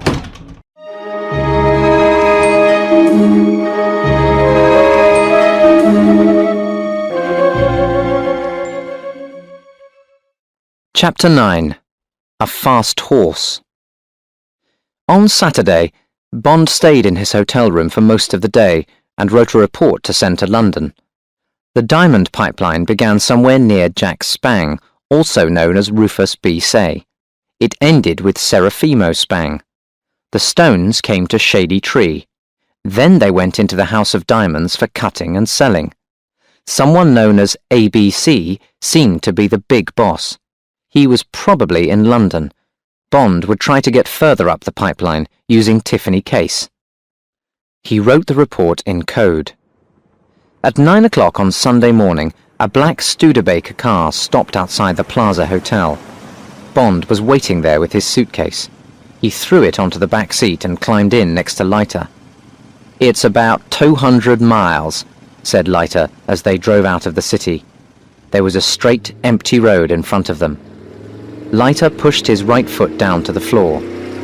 Chapter 9. A Fast Horse. On Saturday, Bond stayed in his hotel room for most of the day and wrote a report to send to London. The diamond pipeline began somewhere near Jack Spang, also known as Rufus B. Say. It ended with Serafimo Spang. The stones came to Shady Tree. Then they went into the House of Diamonds for cutting and selling. Someone known as ABC seemed to be the big boss. He was probably in London. Bond would try to get further up the pipeline using Tiffany Case. He wrote the report in code. At 9 o'clock on Sunday morning, a black Studebaker car stopped outside the Plaza Hotel. Bond was waiting there with his suitcase. He threw it onto the back seat and climbed in next to Leiter. "It's about 200 miles, said Leiter as they drove out of the city. There was a straight, empty road in front of them. Leiter pushed his right foot down to the floor.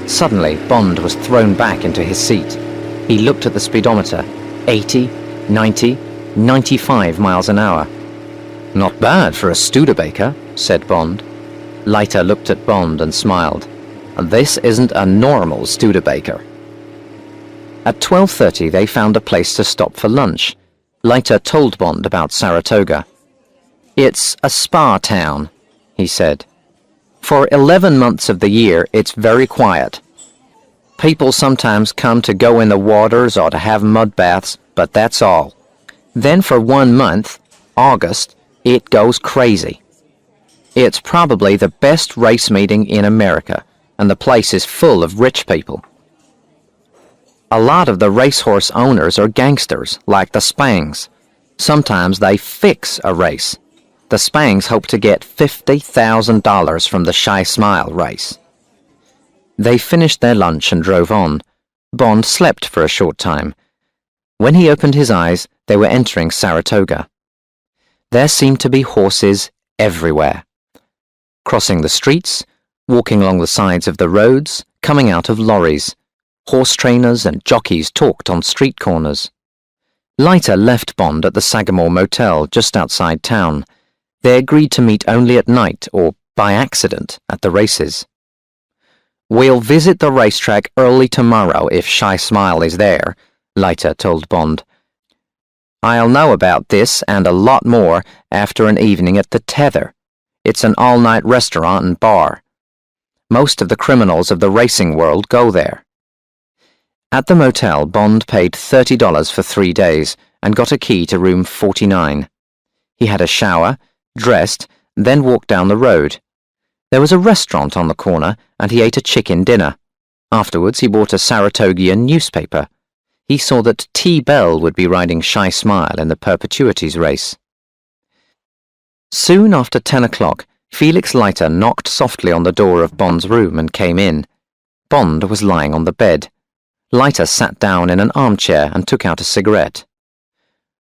Suddenly, Bond was thrown back into his seat. He looked at the speedometer. 80, 90, 95 miles an hour. "Not bad for a Studebaker," said Bond. Leiter looked at Bond and smiled. "This isn't a normal Studebaker." At 12:30 they found a place to stop for lunch. Leiter told Bond about Saratoga. "It's a spa town," he said. "For 11 months of the year, it's very quiet. People sometimes come to go in the waters or to have mud baths, but that's all. Then for 1 month, August, it goes crazy. It's probably the best race meeting in America, and the place is full of rich people. A lot of the racehorse owners are gangsters, like the Spangs. Sometimes they fix a race. The Spangs hope to get $50,000 from the Shy Smile race." They finished their lunch and drove on. Bond slept for a short time. When he opened his eyes, they were entering Saratoga. There seemed to be horses everywhere. Crossing the streets, walking along the sides of the roads, coming out of lorries. Horse trainers and jockeys talked on street corners. Leiter left Bond at the Sagamore Motel just outside town. They agreed to meet only at night or by accident at the races. "We'll visit the racetrack early tomorrow if Shy Smile is there," Leiter told Bond. "I'll know about this and a lot more after an evening at the Tether. It's an all-night restaurant and bar. Most of the criminals of the racing world go there." At the motel, Bond paid $30 for 3 days and got a key to room 49. He had a shower, dressed, then walked down the road. There was a restaurant on the corner, and he ate a chicken dinner. Afterwards, he bought a Saratogian newspaper. He saw that T. Bell would be riding Shy Smile in the Perpetuities race. Soon after 10 o'clock, Felix Leiter knocked softly on the door of Bond's room and came in. Bond was lying on the bed. Leiter sat down in an armchair and took out a cigarette.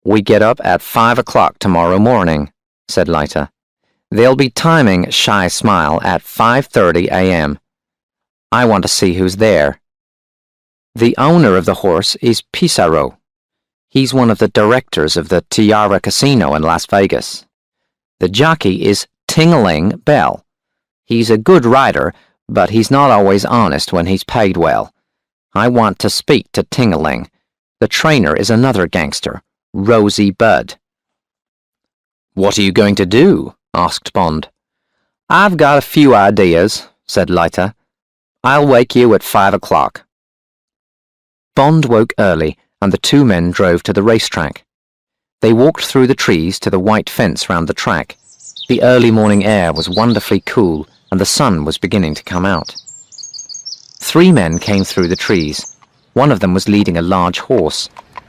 "We get up at 5 o'clock tomorrow morning," said Leiter. "They'll be timing Shy Smile at 5:30 a.m. I want to see who's there. The owner of the horse is Pissarro. He's one of the directors of the Tiara Casino in Las Vegas. The jockey is Ting-a-ling Bell. He's a good rider, but he's not always honest when he's paid well. I want to speak to Ting-a-ling. The trainer is another gangster, Rosie Budd." "What are you going to do?" asked Bond. "I've got a few ideas," said Leiter. "I'll wake you at 5 o'clock. Bond woke early, and the two men drove to the racetrack. They walked through the trees to the white fence round the track. The early morning air was wonderfully cool, and the sun was beginning to come out. 3 men came through the trees. One of them was leading a large horse.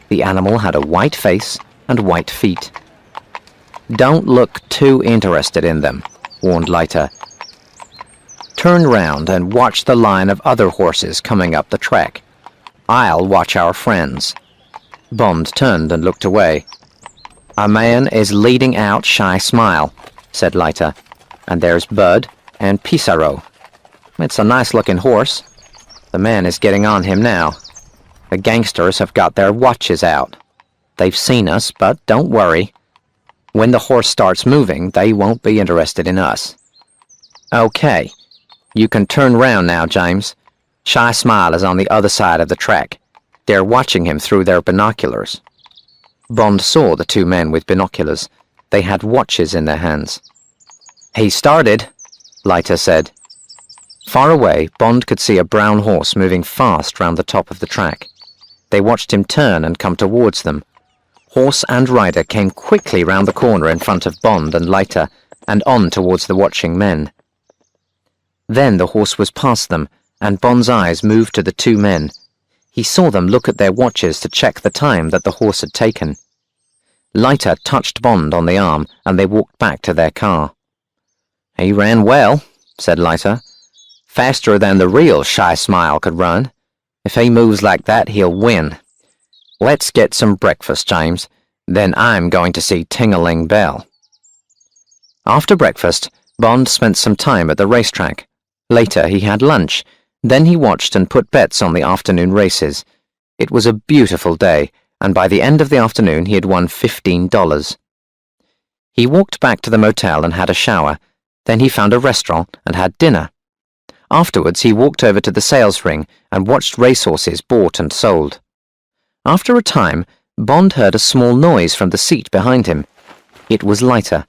The animal had a white face and white feet. "Don't look too interested in them," warned Leiter. Turn round and watch the line of other horses coming up the track. I'll watch our friends." Bond turned and looked away. "A man is leading out Shy Smile," said Leiter, "and there's Bud and Pissarro. It's a nice-looking horse. The man is getting on him now. The gangsters have got their watches out. They've seen us, but don't worry. When the horse starts moving, they won't be interested in us. Okay, you can turn round now, James. Shy Smile is on the other side of the track. They're watching him through their binoculars." Bond saw the two men with binoculars. They had watches in their hands. "He started," Leiter said. Far away, Bond could see a brown horse moving fast round the top of the track. They watched him turn and come towards them. Horse and rider came quickly round the corner in front of Bond and Leiter and on towards the watching men. Then the horse was past them, and Bond's eyes moved to the two men. He saw them look at their watches to check the time that the horse had taken. Leiter touched Bond on the arm, and they walked back to their car. "He ran well," said Leiter. "Faster than the real Shy Smile could run. If he moves like that, he'll win. Let's get some breakfast, James. Then I'm going to see Ting-a-Ling Bell." After breakfast, Bond spent some time at the racetrack. Later he had lunch. Then he watched and put bets on the afternoon races. It was a beautiful day, and by the end of the afternoon he had won $15. He walked back to the motel and had a shower. Then he found a restaurant and had dinner. Afterwards he walked over to the sales ring and watched racehorses bought and sold. After a time, Bond heard a small noise from the seat behind him. It was Leiter.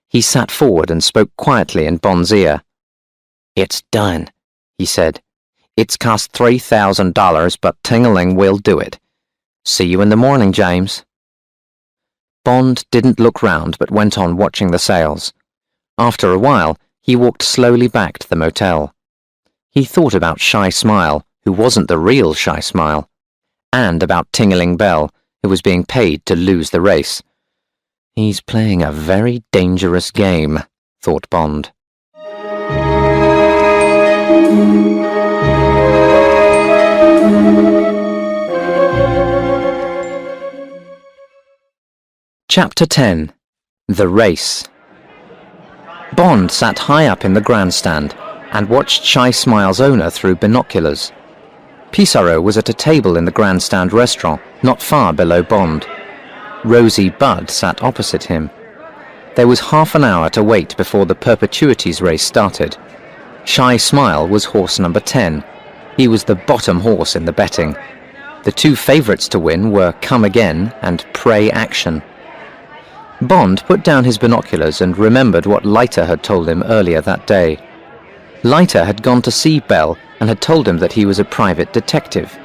He sat forward and spoke quietly in Bond's ear. "It's done," he said. "It's cost $3,000, but Ting-a-Ling will do it. See you in the morning, James." Bond didn't look round but went on watching the sales. After a while, he walked slowly back to the motel. He thought about Shy Smile, who wasn't the real Shy Smile, and about Ting-a-Ling Bell, who was being paid to lose the race. "He's playing a very dangerous game," thought Bond. Chapter 10. The Race. Bond sat high up in the grandstand and watched Shy Smile's owner through binoculars. Pissarro was at a table in the grandstand restaurant, not far below Bond. Rosie Bud sat opposite him. There was half an hour to wait before the perpetuities race started. Shy Smile was horse number 10. He was the bottom horse in the betting. The two favourites to win were Come Again and Pray Action. Bond put down his binoculars and remembered what Leiter had told him earlier that day. Leiter had gone to see Bell and had told him that he was a private detective.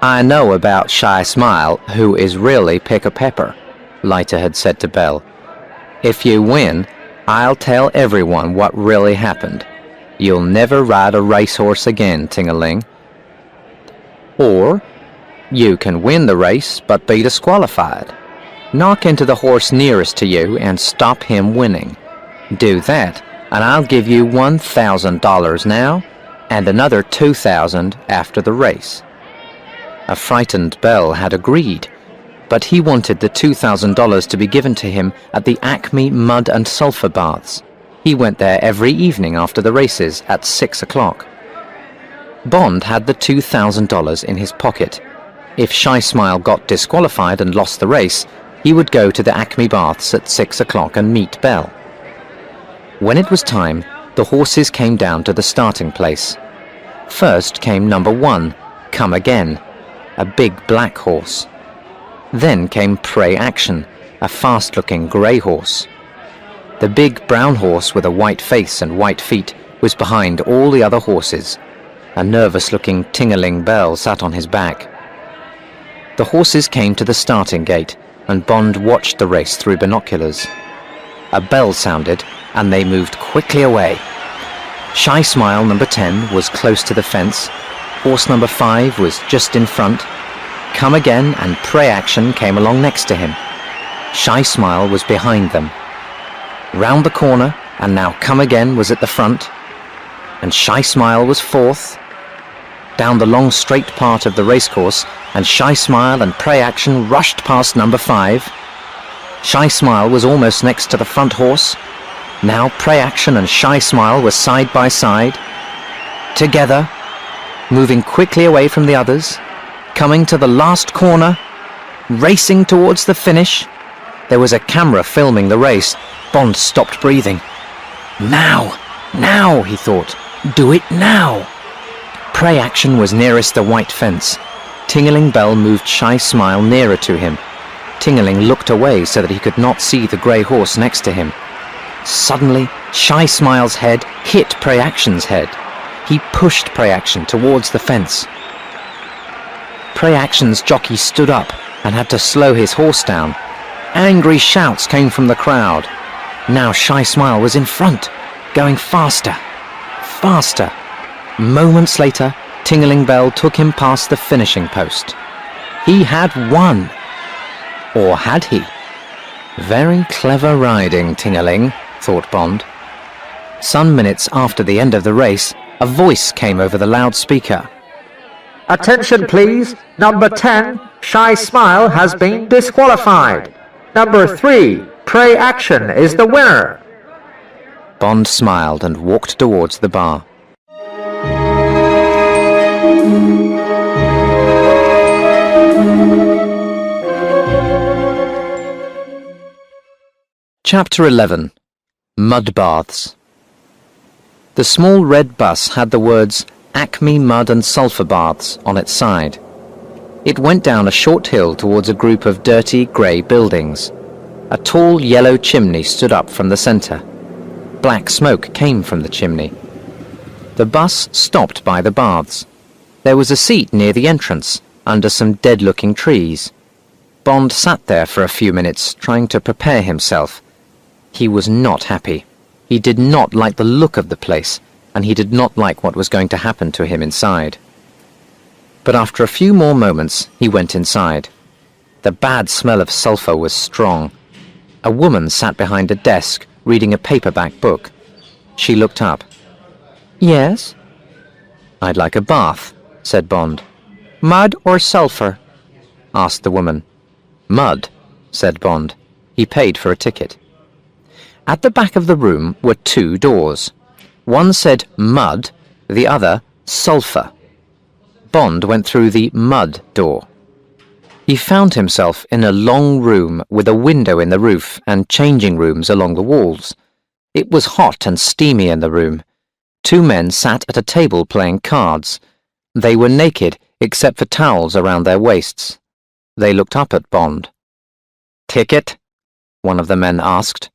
"I know about Shy Smile, who is really Pick-a-Pepper," Leiter had said to Bell. "If you win, I'll tell everyone what really happened. You'll never ride a racehorse again, Ting-a-Ling. Or, you can win the race but be disqualified. Knock into the horse nearest to you and stop him winning. Do that, and I'll give you $1,000 now, and another $2,000 after the race." A frightened Bell had agreed, but he wanted the $2,000 to be given to him at the Acme Mud and Sulphur Baths. He went there every evening after the races at 6 o'clock. Bond had the $2,000 in his pocket. If Shy Smile got disqualified and lost the race, he would go to the Acme Baths at 6 o'clock and meet Bell. When it was time, the horses came down to the starting place. First came number 1, Come Again, a big black horse. Then came Pray Action, a fast-looking grey horse. The big brown horse with a white face and white feet was behind all the other horses. A nervous-looking Ting-a-Ling Bell sat on his back. The horses came to the starting gate, and Bond watched the race through binoculars. A bell sounded, and they moved quickly away. Shy Smile number 10 was close to the fence. Horse number 5 was just in front. Come Again and Pray Action came along next to him. Shy Smile was behind them. Round the corner, and now Come Again was at the front. and Shy Smile was fourth. Down the long straight part of the racecourse, and Shy Smile and Pray Action rushed past number 5. Shy Smile was almost next to the front horse. Now Pray Action and Shy Smile were side by side, together, moving quickly away from the others, coming to the last corner, racing towards the finish. There was a camera filming the race. Bond stopped breathing. Now, he thought. Do it now. Pray Action was nearest the white fence. Ting-a-ling Bell moved Shy Smile nearer to him. Ting-a-ling looked away so that he could not see the grey horse next to him. Suddenly, Shy Smile's head hit Pray Action's head. He pushed Pray Action towards the fence. Pray Action's jockey stood up and had to slow his horse down. Angry shouts came from the crowd. Now Shy Smile was in front, going faster, faster. Moments later, Ting-a-ling Bell took him past the finishing post. He had won. Or had he? Very clever riding, Ting-a-ling, thought Bond. Some minutes after the end of the race, a voice came over the loudspeaker. Attention please, number 10, Shy Smile has been disqualified. Number 3, Pray Action is the winner. Bond smiled and walked towards the bar. Chapter 11. Mud Baths. The small red bus had the words Acme Mud and Sulphur Baths on its side. It went down a short hill towards a group of dirty grey buildings. A tall yellow chimney stood up from the centre. Black smoke came from the chimney. The bus stopped by the baths. There was a seat near the entrance, under some dead-looking trees. Bond sat there for a few minutes, trying to prepare himself. He was not happy. He did not like the look of the place, and he did not like what was going to happen to him inside. But after a few more moments, he went inside. The bad smell of sulphur was strong. A woman sat behind a desk, reading a paperback book. She looked up. Yes? I'd like a bath, said Bond. Mud or sulphur? Asked the woman. Mud, said Bond. He paid for a ticket. At the back of the room were 2 doors. One said mud, the other sulphur. Bond went through the mud door. He found himself in a long room with a window in the roof and changing rooms along the walls. It was hot and steamy in the room. 2 men sat at a table playing cards. They were naked except for towels around their waists. They looked up at Bond. "Ticket?" one of the men asked.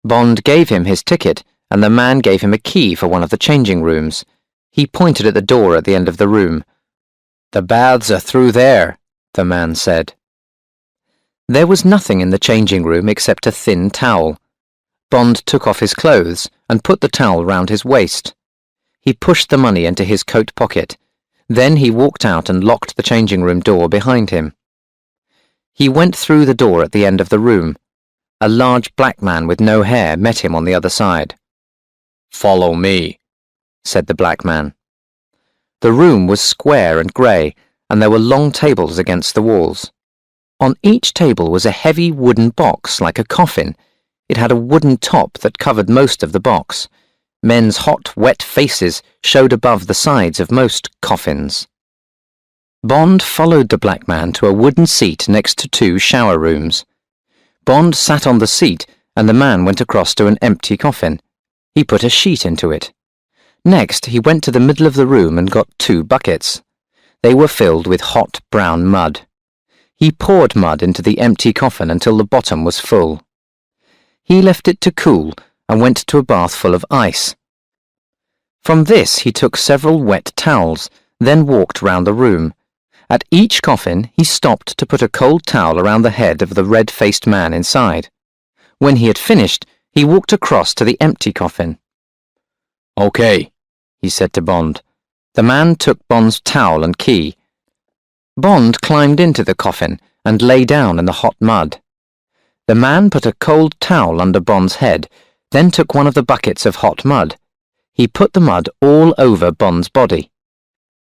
Bond gave him his ticket, and the man gave him a key for one of the changing rooms. He pointed at the door at the end of the room. "The baths are through there," the man said. There was nothing in the changing room except a thin towel. Bond took off his clothes and put the towel round his waist. He pushed the money into his coat pocket. Then he walked out and locked the changing room door behind him. He went through the door at the end of the room. A large black man with no hair met him on the other side. "Follow me," said the black man. The room was square and grey, and there were long tables against the walls. On each table was a heavy wooden box like a coffin. It had a wooden top that covered most of the box. Men's hot, wet faces showed above the sides of most coffins. Bond followed the black man to a wooden seat next to 2 shower rooms. Bond sat on the seat, and the man went across to an empty coffin. He put a sheet into it. Next, he went to the middle of the room and got 2 buckets. They were filled with hot brown mud. He poured mud into the empty coffin until the bottom was full. He left it to cool and went to a bath full of ice. From this he took several wet towels, then walked round the room. At each coffin he stopped to put a cold towel around the head of the red-faced man inside. When he had finished, he walked across to the empty coffin. "Okay," he said to Bond. The man took Bond's towel and key. Bond climbed into the coffin and lay down in the hot mud. The man put a cold towel under Bond's head, then took one of the buckets of hot mud. He put the mud all over Bond's body.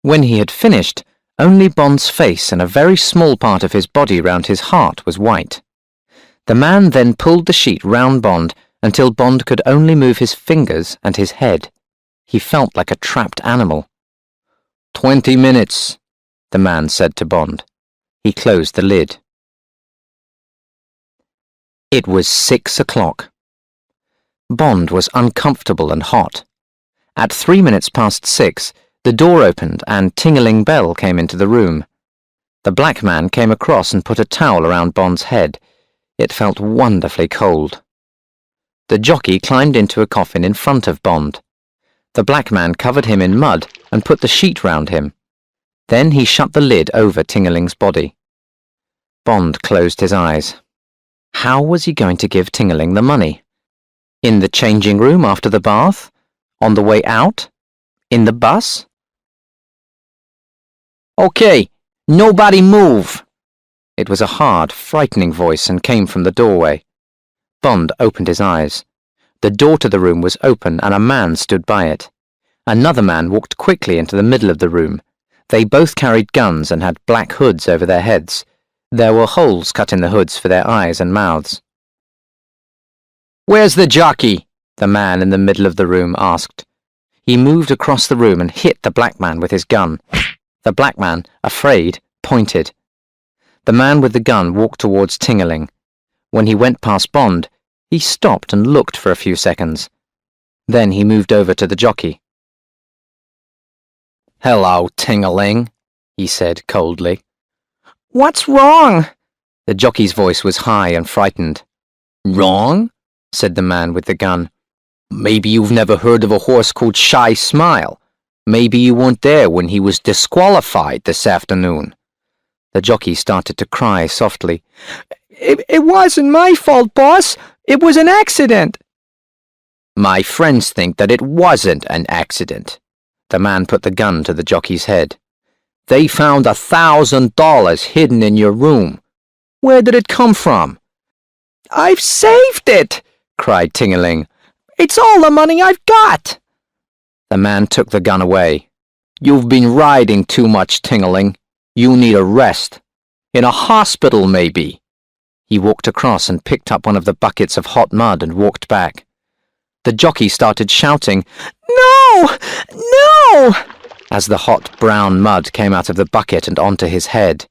When he had finished, only Bond's face and a very small part of his body round his heart was white. The man then pulled the sheet round Bond until Bond could only move his fingers and his head. He felt like a trapped animal. 20 minutes, the man said to Bond. He closed the lid. It was 6 o'clock. Bond was uncomfortable and hot. At 3 minutes past 6, the door opened and Ting-a-ling Bell came into the room. The black man came across and put a towel around Bond's head. It felt wonderfully cold. The jockey climbed into a coffin in front of Bond. The black man covered him in mud and put the sheet round him. Then he shut the lid over Ting-a-ling's body. Bond closed his eyes. How was he going to give Ting-a-ling the money? In the changing room after the bath? On the way out? In the bus? "Okay, nobody move!" It was a hard, frightening voice and came from the doorway. Bond opened his eyes. The door to the room was open and a man stood by it. Another man walked quickly into the middle of the room. They both carried guns and had black hoods over their heads. There were holes cut in the hoods for their eyes and mouths. "Where's the jockey?" the man in the middle of the room asked. He moved across the room and hit the black man with his gun. The black man, afraid, pointed. The man with the gun walked towards Ting-a-ling. When he went past Bond, he stopped and looked for a few seconds. Then he moved over to the jockey. "Hello, Ting-a-ling," he said coldly. What's wrong? The jockey's voice was high and frightened. "Wrong?" said the man with the gun. "Maybe you've never heard of a horse called Shy Smile. Maybe you weren't there when he was disqualified this afternoon." The jockey started to cry softly. It wasn't my fault, boss. It was an accident. "My friends think that it wasn't an accident." The man put the gun to the jockey's head. "They found $1,000 hidden in your room. Where did it come from?" I've saved it, cried Ting-a-ling. It's all the money I've got. The man took the gun away. "You've been riding too much, Ting-a-ling. You need a rest. In a hospital, maybe." He walked across and picked up one of the buckets of hot mud and walked back. The jockey started shouting, No! No! as the hot brown mud came out of the bucket and onto his head.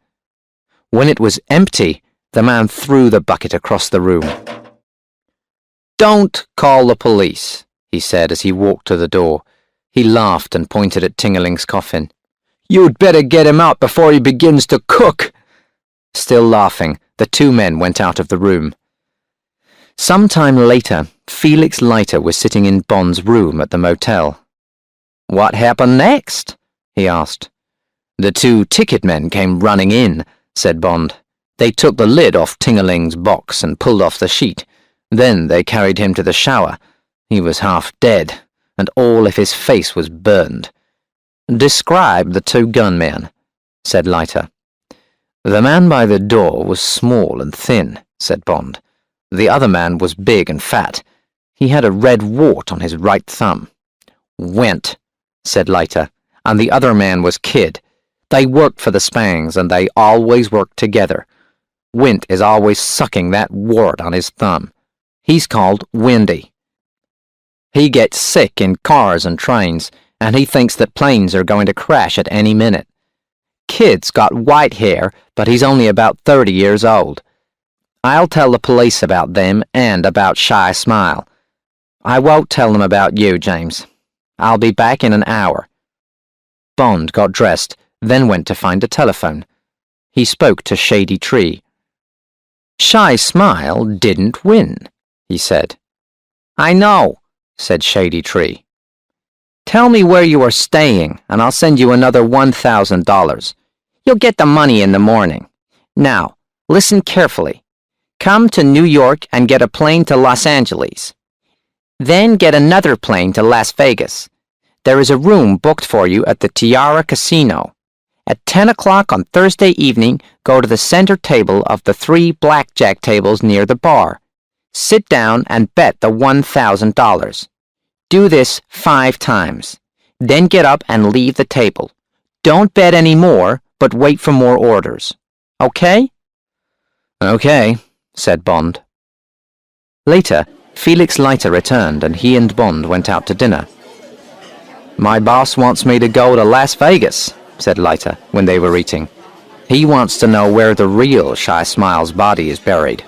When it was empty, the man threw the bucket across the room. "Don't call the police," he said as he walked to the door. He laughed and pointed at Ting-a-ling's coffin. "You'd better get him out before he begins to cook." Still laughing, the two men went out of the room. Some time later, Felix Leiter was sitting in Bond's room at the motel. "What happened next?" he asked. "The two ticket men came running in," said Bond. "They took the lid off Ting-a-ling's box and pulled off the sheet. Then they carried him to the shower. He was half dead, and all of his face was burned." "Describe the two gunmen," said Leiter. "The man by the door was small and thin," said Bond. "The other man was big and fat. He had a red wart on his right thumb." "Went," said Leiter, "and the other man was Kid. They worked for the Spangs, and they always worked together. Wint is always sucking that wart on his thumb. He's called Windy. He gets sick in cars and trains, and he thinks that planes are going to crash at any minute. Kid's got white hair, but he's only about 30 years old. I'll tell the police about them and about Shy Smile. I won't tell them about you, James. I'll be back in an hour." Bond got dressed, then went to find a telephone. He spoke to Shady Tree. "Shy Smile didn't win," he said. "I know," said Shady Tree. "Tell me where you are staying, and I'll send you another $1,000. You'll get the money in the morning. Now, listen carefully. Come to New York and get a plane to Los Angeles. Then get another plane to Las Vegas. There is a room booked for you at the Tiara Casino. At 10 o'clock on Thursday evening, go to the center table of the 3 blackjack tables near the bar. Sit down and bet the $1,000. Do this 5 times. Then get up and leave the table. Don't bet any more, but wait for more orders. Okay? Okay, said Bond. Later, Felix Leiter returned and he and Bond went out to dinner. My boss wants me to go to Las Vegas, said Leiter when they were eating. He wants to know where the real Shy Smile's body is buried.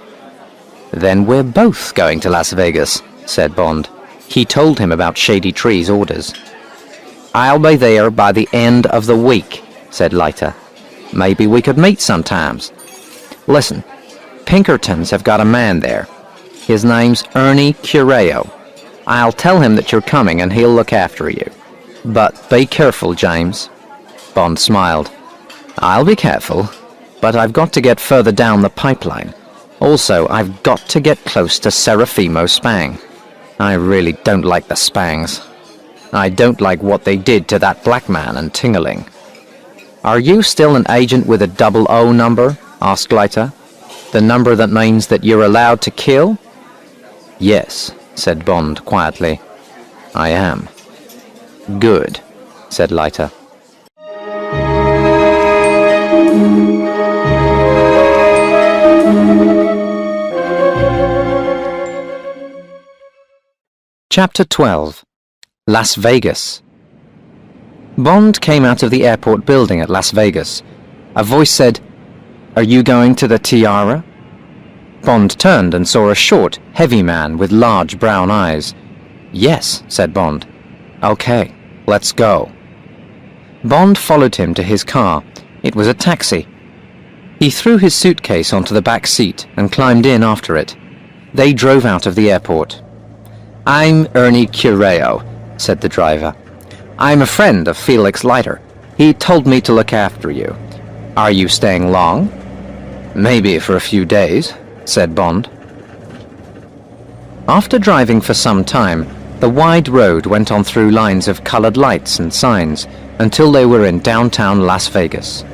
Then we're both going to Las Vegas, said Bond. He told him about Shady Tree's orders. I'll be there by the end of the week, said Leiter. Maybe we could meet sometimes. Listen, Pinkertons have got a man there. His name's Ernie Cureo. I'll tell him that you're coming and he'll look after you. But be careful, James. Bond smiled. I'll be careful, but I've got to get further down the pipeline. Also, I've got to get close to Serafimo Spang. I really don't like the Spangs. I don't like what they did to that black man and Tingeling. Are you still an agent with a 00 number? Asked Leiter. The number that means that you're allowed to kill? Yes, said Bond quietly. I am. Good, said Leiter. Chapter 12. Las Vegas. Bond came out of the airport building at Las Vegas. A voice said, Are you going to the Tiara? Bond turned and saw a short, heavy man with large brown eyes. Yes, said Bond. Okay, let's go. Bond followed him to his car. It was a taxi. He threw his suitcase onto the back seat and climbed in after it. They drove out of the airport. I'm Ernie Cureo, said the driver. I'm a friend of Felix Leiter. He told me to look after you. Are you staying long? Maybe for a few days, said Bond. After driving for some time, the wide road went on through lines of colored lights and signs until they were in downtown Las Vegas.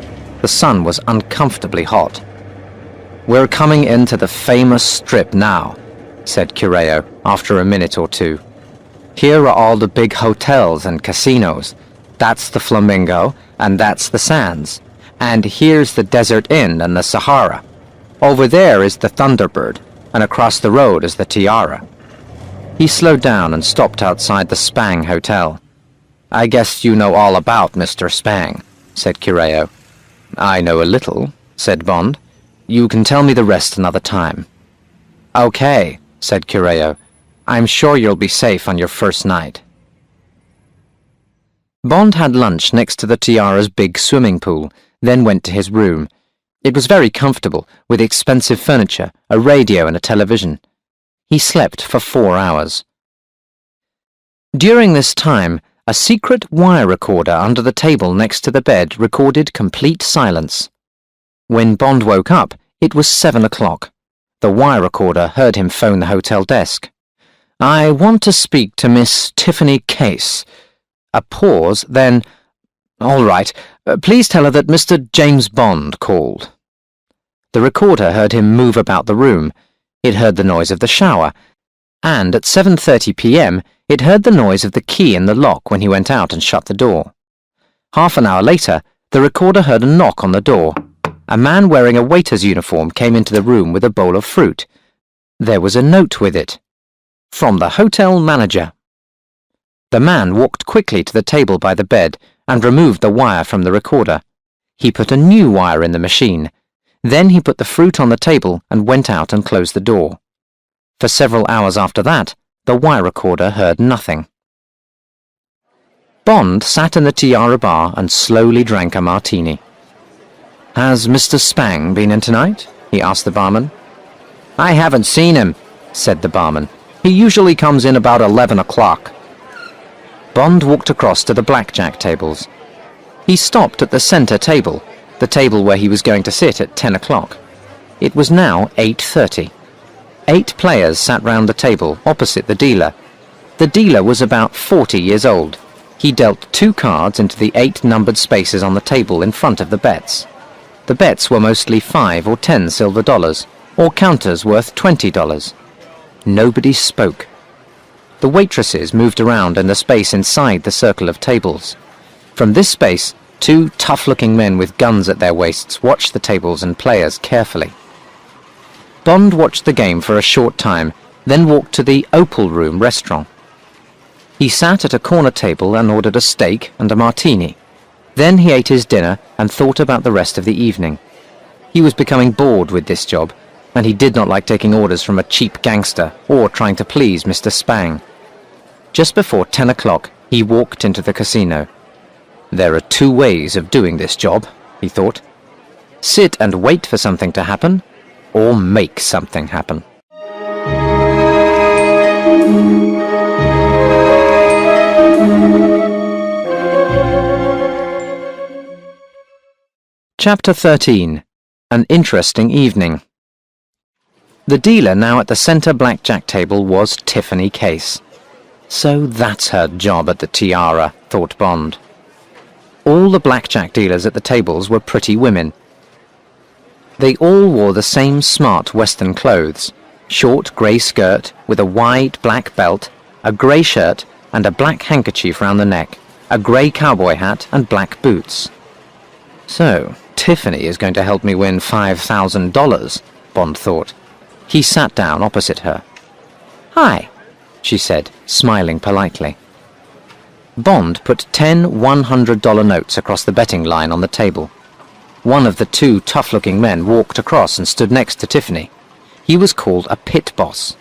The sun was uncomfortably hot. We're coming into the famous strip now, said Cureo after a minute or two. Here are all the big hotels and casinos. That's the Flamingo, and that's the Sands. And here's the Desert Inn and the Sahara. Over there is the Thunderbird, and across the road is the Tiara. He slowed down and stopped outside the Spang Hotel. I guess you know all about Mr. Spang, said Cureo. I know a little, said Bond. You can tell me the rest another time. Okay, said Cureo. I'm sure you'll be safe on your first night. Bond had lunch next to the Tiara's big swimming pool, then went to his room. It was very comfortable, with expensive furniture, a radio and a television. He slept for 4 hours. During this time, a secret wire recorder under the table next to the bed recorded complete silence. When Bond woke up, it was 7 o'clock. The wire recorder heard him phone the hotel desk. I want to speak to Miss Tiffany Case. A pause, then, all right, please tell her that Mr. James Bond called. The recorder heard him move about the room. It heard the noise of the shower, and at 7:30 p.m. it heard the noise of the key in the lock when he went out and shut the door. Half an hour later, the recorder heard a knock on the door. A man wearing a waiter's uniform came into the room with a bowl of fruit. There was a note with it. From the hotel manager. The man walked quickly to the table by the bed and removed the wire from the recorder. He put a new wire in the machine. Then he put the fruit on the table and went out and closed the door. For several hours after that, the wire recorder heard nothing. Bond sat in the Tiara bar and slowly drank a martini. Has Mr. Spang been in tonight? He asked the barman. I haven't seen him, said the barman. He usually comes in about 11 o'clock. Bond walked across to the blackjack tables. He stopped at the center table, the table where he was going to sit at 10 o'clock. It was now 8:30. 8 players sat round the table opposite the dealer. The dealer was about 40 years old. He dealt 2 cards into the 8 numbered spaces on the table in front of the bets. The bets were mostly 5 or 10 silver dollars, or counters worth $20. Nobody spoke. The waitresses moved around in the space inside the circle of tables. From this space, two tough-looking men with guns at their waists watched the tables and players carefully. Bond watched the game for a short time, then walked to the Opal Room restaurant. He sat at a corner table and ordered a steak and a martini. Then he ate his dinner and thought about the rest of the evening. He was becoming bored with this job, and he did not like taking orders from a cheap gangster or trying to please Mr. Spang. Just before 10 o'clock, he walked into the casino. There are two ways of doing this job, he thought. Sit and wait for something to happen, or make something happen. Chapter 13. An interesting evening. The dealer now at the center blackjack table was Tiffany Case. So that's her job at the Tiara, thought Bond. All the blackjack dealers at the tables were pretty women. They all wore the same smart Western clothes, short grey skirt with a wide black belt, a grey shirt and a black handkerchief round the neck, a grey cowboy hat and black boots. So, Tiffany is going to help me win $5,000, Bond thought. He sat down opposite her. "Hi," she said, smiling politely. Bond put 10 $100 notes across the betting line on the table. One of the two tough-looking men walked across and stood next to Tiffany. He was called a pit boss.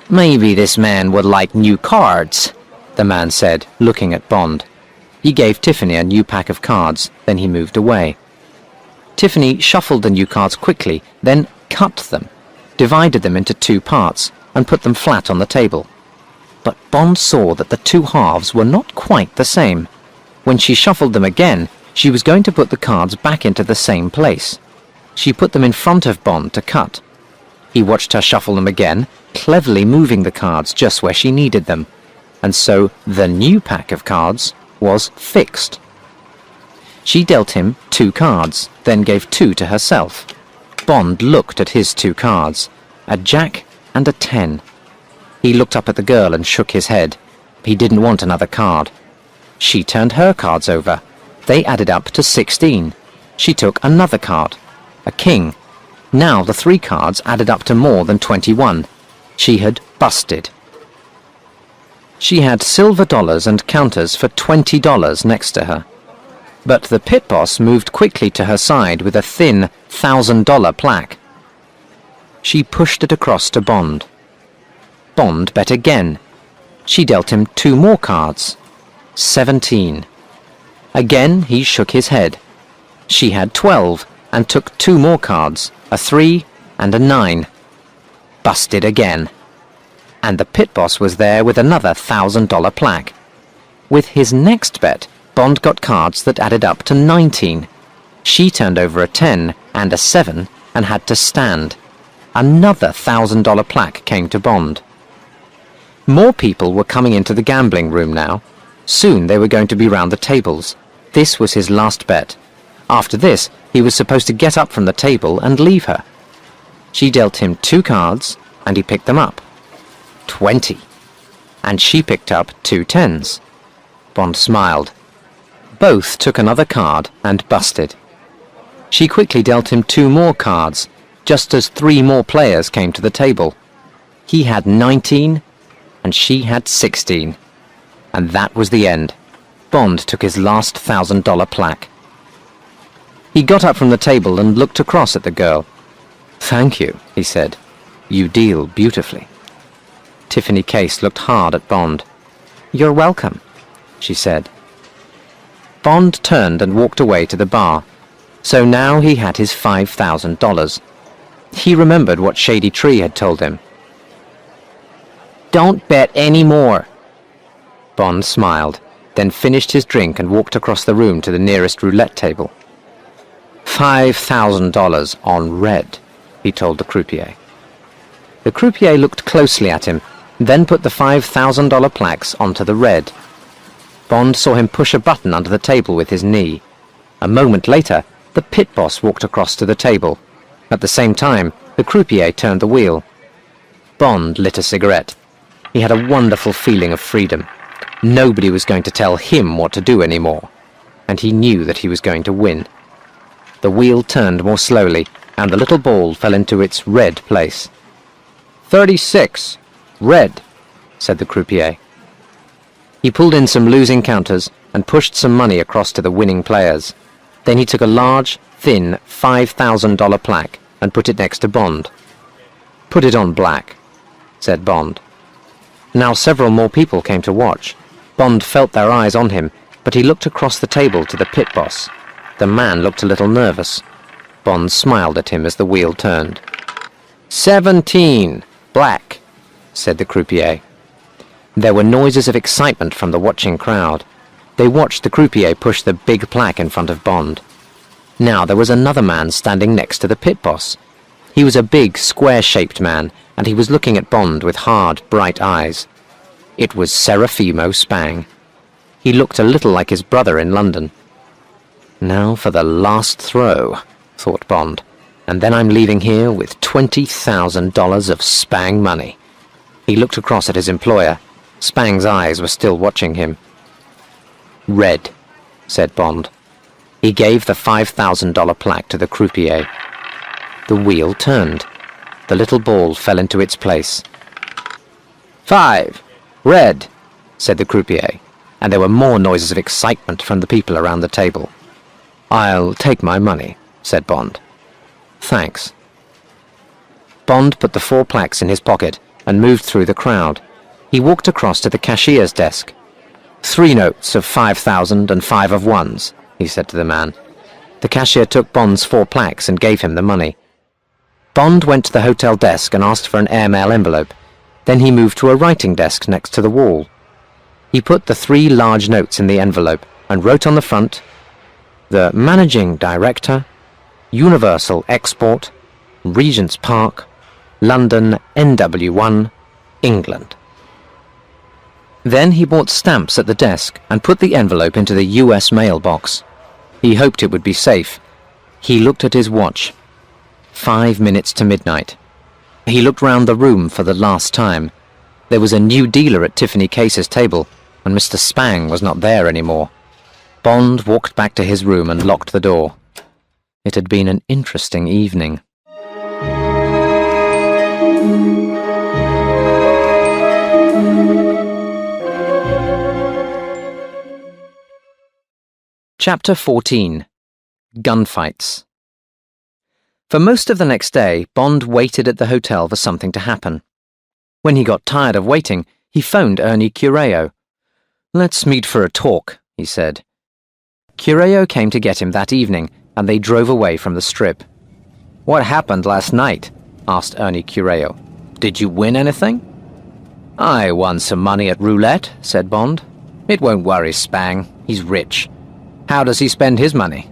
"Maybe this man would like new cards," the man said, looking at Bond. He gave Tiffany a new pack of cards, then he moved away. Tiffany shuffled the new cards quickly, then cut them, divided them into two parts, and put them flat on the table. But Bond saw that the two halves were not quite the same. When she shuffled them again, she was going to put the cards back into the same place. She put them in front of Bond to cut. He watched her shuffle them again, cleverly moving the cards just where she needed them. And so the new pack of cards was fixed. She dealt him 2 cards, then gave 2 to herself. Bond looked at his 2 cards, a jack and a 10. He looked up at the girl and shook his head. He didn't want another card. She turned her cards over. They added up to 16. She took another card, a king. Now the 3 cards added up to more than 21. She had busted. She had silver dollars and counters for $20 next to her. But the pit boss moved quickly to her side with a thin $1,000 plaque. She pushed it across to Bond. Bond bet again. She dealt him 2 more cards. 17. Again he shook his head. She had 12 and took 2 more cards, a 3 and a 9. Busted again. And the pit boss was there with another $1,000 plaque. With his next bet, Bond got cards that added up to 19. She turned over a 10 and a 7 and had to stand. Another $1,000 plaque came to Bond. More people were coming into the gambling room now. Soon they were going to be round the tables. This was his last bet. After this, he was supposed to get up from the table and leave her. She dealt him 2 cards, and he picked them up. 20. And she picked up 2 10s. Bond smiled. Both took another card and busted. She quickly dealt him 2 more cards, just as 3 more players came to the table. He had 19, and she had 16. And that was the end. Bond took his last $1,000 plaque. He got up from the table and looked across at the girl. "Thank you," he said. "You deal beautifully." Tiffany Case looked hard at Bond. "You're welcome," she said. Bond turned and walked away to the bar. So now he had his $5,000. He remembered what Shady Tree had told him. "Don't bet any more." Bond smiled, then finished his drink and walked across the room to the nearest roulette table. $5,000 on red, he told the croupier. The croupier looked closely at him, then put the $5,000 plaques onto the red. Bond saw him push a button under the table with his knee. A moment later, the pit boss walked across to the table. At the same time, the croupier turned the wheel. Bond lit a cigarette. He had a wonderful feeling of freedom. Nobody was going to tell him what to do anymore, and he knew that he was going to win. The wheel turned more slowly, and the little ball fell into its red place. 36. Red, said the croupier. He pulled in some losing counters and pushed some money across to the winning players. Then he took a large, thin $5,000 plaque and put it next to Bond. Put it on black, said Bond. Now several more people came to watch. Bond felt their eyes on him, but he looked across the table to the pit boss. The man looked a little nervous. Bond smiled at him as the wheel turned. 17. Black, said the croupier. There were noises of excitement from the watching crowd. They watched the croupier push the big plaque in front of Bond. Now there was another man standing next to the pit boss. He was a big, square-shaped man, and he was looking at Bond with hard, bright eyes. It was Serafimo Spang. He looked a little like his brother in London. Now for the last throw, thought Bond, and then I'm leaving here with $20,000 of Spang money. He looked across at his employer. Spang's eyes were still watching him. Red, said Bond. He gave the $5,000 plaque to the croupier. The wheel turned. The little ball fell into its place. 5. Red, said the croupier, and there were more noises of excitement from the people around the table. I'll take my money, said Bond. Thanks. Bond put the 4 plaques in his pocket and moved through the crowd. He walked across to the cashier's desk. 3 notes of 5,000 and 5 of 1s, he said to the man. The cashier took Bond's 4 plaques and gave him the money. Bond went to the hotel desk and asked for an airmail envelope. Then he moved to a writing desk next to the wall. He put the 3 large notes in the envelope and wrote on the front, "The Managing Director, Universal Export, Regent's Park, London NW1, England." Then he bought stamps at the desk and put the envelope into the US mailbox. He hoped it would be safe. He looked at his watch. 5 minutes to midnight. He looked round the room for the last time. There was a new dealer at Tiffany Case's table, and Mr. Spang was not there anymore. Bond walked back to his room and locked the door. It had been an interesting evening. Chapter 14. Gunfights. For most of the next day, Bond waited at the hotel for something to happen. When he got tired of waiting, he phoned Ernie Cureo. "Let's meet for a talk," he said. Cureo came to get him that evening, and they drove away from the Strip. "What happened last night?" asked Ernie Cureo. "Did you win anything?" "I won some money at roulette," said Bond. "It won't worry Spang. He's rich." "How does he spend his money?"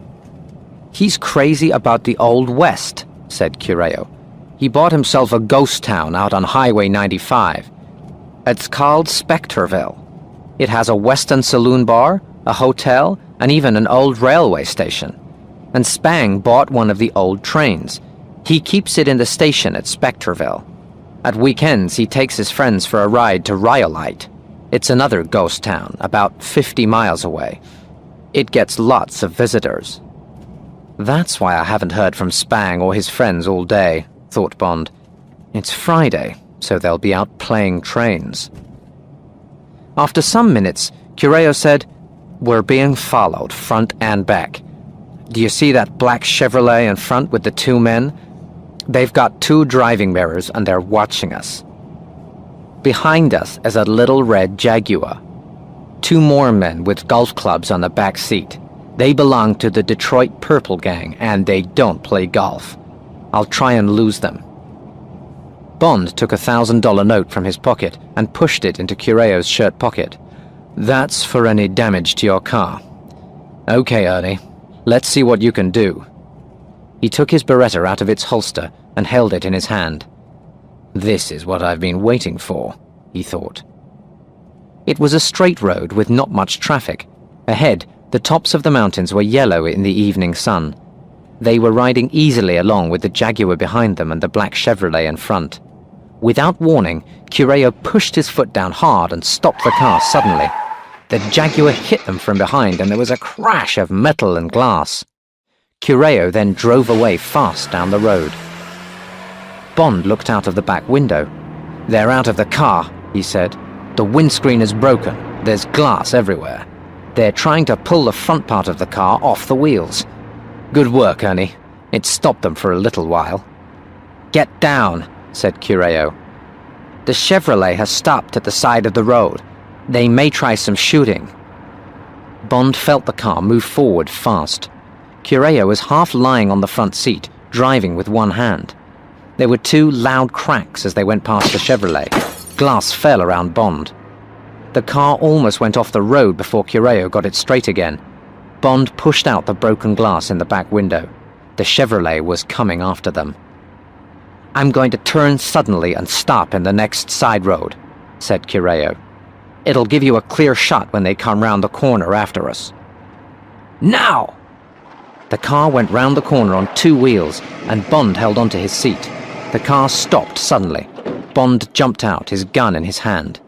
"He's crazy about the Old West," said Cureo. "He bought himself a ghost town out on Highway 95. It's called Spectreville. It has a Western saloon bar, a hotel, and even an old railway station. And Spang bought one of the old trains. He keeps it in the station at Spectreville. At weekends, he takes his friends for a ride to Rhyolite. It's another ghost town, about 50 miles away. It gets lots of visitors." "That's why I haven't heard from Spang or his friends all day," thought Bond. "It's Friday, so they'll be out playing trains." After some minutes, Cureo said, "We're being followed, front and back. Do you see that black Chevrolet in front with the 2 men? They've got 2 driving mirrors and they're watching us. Behind us is a little red Jaguar. 2 more men with golf clubs on the back seat. They belong to the Detroit Purple Gang, and they don't play golf. I'll try and lose them." Bond took a $1,000 note from his pocket and pushed it into Cureo's shirt pocket. "That's for any damage to your car." "Okay, Ernie. Let's see what you can do." He took his Beretta out of its holster and held it in his hand. "This is what I've been waiting for," he thought. It was a straight road with not much traffic. Ahead, the tops of the mountains were yellow in the evening sun. They were riding easily along with the Jaguar behind them and the black Chevrolet in front. Without warning, Cureo pushed his foot down hard and stopped the car suddenly. The Jaguar hit them from behind and there was a crash of metal and glass. Cureo then drove away fast down the road. Bond looked out of the back window. "They're out of the car," he said. "The windscreen is broken. There's glass everywhere. They're trying to pull the front part of the car off the wheels. Good work, Ernie. It stopped them for a little while." "Get down," said Cureo. "The Chevrolet has stopped at the side of the road. They may try some shooting." Bond felt the car move forward fast. Cureo was half lying on the front seat, driving with one hand. There were two loud cracks as they went past the Chevrolet. Glass fell around Bond. The car almost went off the road before Cureo got it straight again. Bond pushed out the broken glass in the back window. The Chevrolet was coming after them. "I'm going to turn suddenly and stop in the next side road," said Cureo. "It'll give you a clear shot when they come round the corner after us." "Now!" The car went round the corner on two wheels, and Bond held onto his seat. The car stopped suddenly. Bond jumped out, his gun in his hand.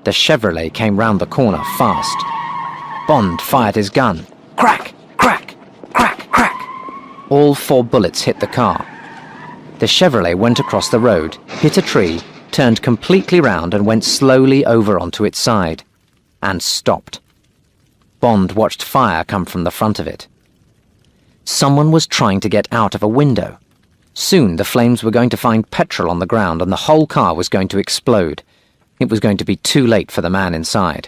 The Chevrolet came round the corner fast. Bond fired his gun. Crack! Crack! Crack! Crack! All 4 bullets hit the car. The Chevrolet went across the road, hit a tree, turned completely round and went slowly over onto its side. And stopped. Bond watched fire come from the front of it. Someone was trying to get out of a window. Soon the flames were going to find petrol on the ground and the whole car was going to explode. It was going to be too late for the man inside.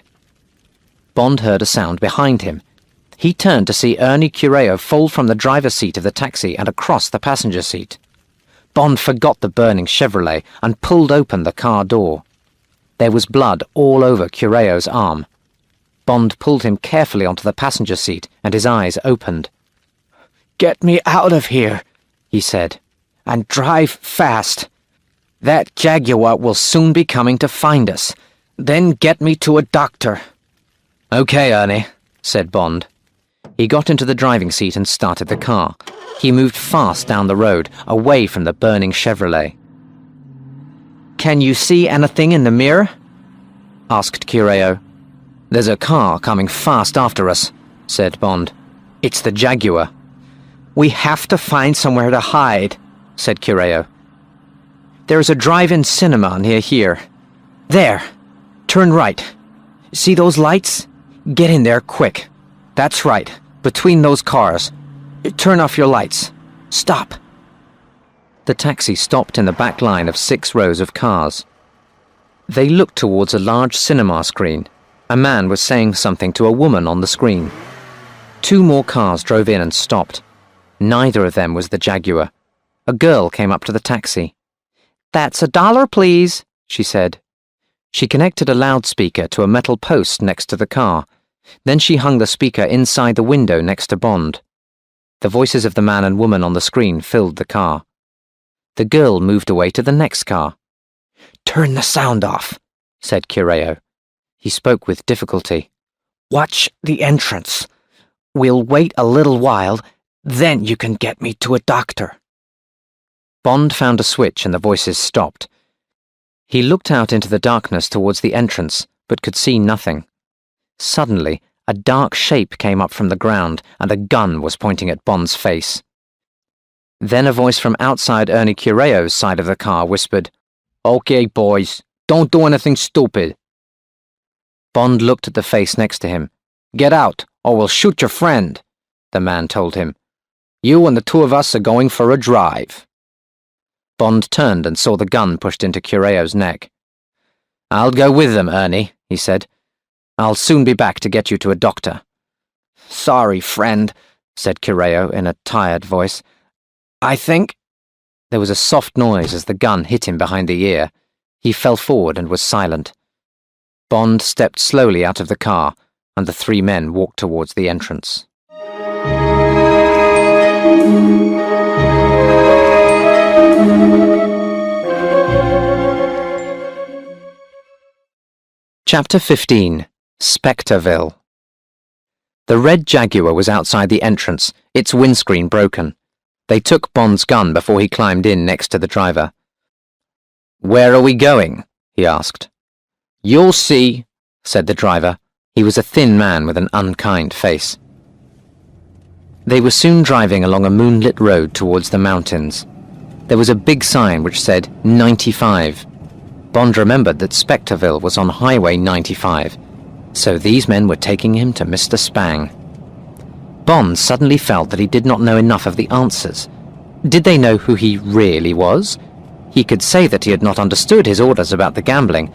Bond heard a sound behind him. He turned to see Ernie Cureo fall from the driver's seat of the taxi and across the passenger seat. Bond forgot the burning Chevrolet and pulled open the car door. There was blood all over Cureo's arm. Bond pulled him carefully onto the passenger seat and his eyes opened. "Get me out of here," he said, "and drive fast. That Jaguar will soon be coming to find us. Then get me to a doctor." "Okay, Ernie," said Bond. He got into the driving seat and started the car. He moved fast down the road, away from the burning Chevrolet. "Can you see anything in the mirror?" asked Cureo. "There's a car coming fast after us," said Bond. "It's the Jaguar." "We have to find somewhere to hide," said Cureo. "There is a drive-in cinema near here. There. Turn right. See those lights? Get in there quick. That's right. Between those cars. Turn off your lights. Stop." The taxi stopped in the back line of 6 rows of cars. They looked towards a large cinema screen. A man was saying something to a woman on the screen. 2 more cars drove in and stopped. Neither of them was the Jaguar. A girl came up to the taxi. "That's $1, please," she said. She connected a loudspeaker to a metal post next to the car. Then she hung the speaker inside the window next to Bond. The voices of the man and woman on the screen filled the car. The girl moved away to the next car. "Turn the sound off," said Cureo. He spoke with difficulty. "Watch the entrance. We'll wait a little while, then you can get me to a doctor." Bond found a switch and the voices stopped. He looked out into the darkness towards the entrance, but could see nothing. Suddenly, a dark shape came up from the ground and a gun was pointing at Bond's face. Then a voice from outside Ernie Cureo's side of the car whispered, "Okay, boys, don't do anything stupid." Bond looked at the face next to him. "Get out, or we'll shoot your friend," the man told him. "You and the 2 of us are going for a drive." Bond turned and saw the gun pushed into Cureo's neck. "I'll go with them, Ernie," he said. "I'll soon be back to get you to a doctor." "Sorry, friend," said Cureo in a tired voice. "I think—" There was a soft noise as the gun hit him behind the ear. He fell forward and was silent. Bond stepped slowly out of the car, and the 3 men walked towards the entrance. Chapter 15. Spectreville. The red Jaguar was outside the entrance, its windscreen broken. They took Bond's gun before he climbed in next to the driver. "Where are we going?" he asked. "You'll see," said the driver. He was a thin man with an unkind face. They were soon driving along a moonlit road towards the mountains. There was a big sign which said 95. Bond remembered that Spectorville was on Highway 95, so these men were taking him to Mr. Spang. Bond suddenly felt that he did not know enough of the answers. Did they know who he really was? He could say that he had not understood his orders about the gambling,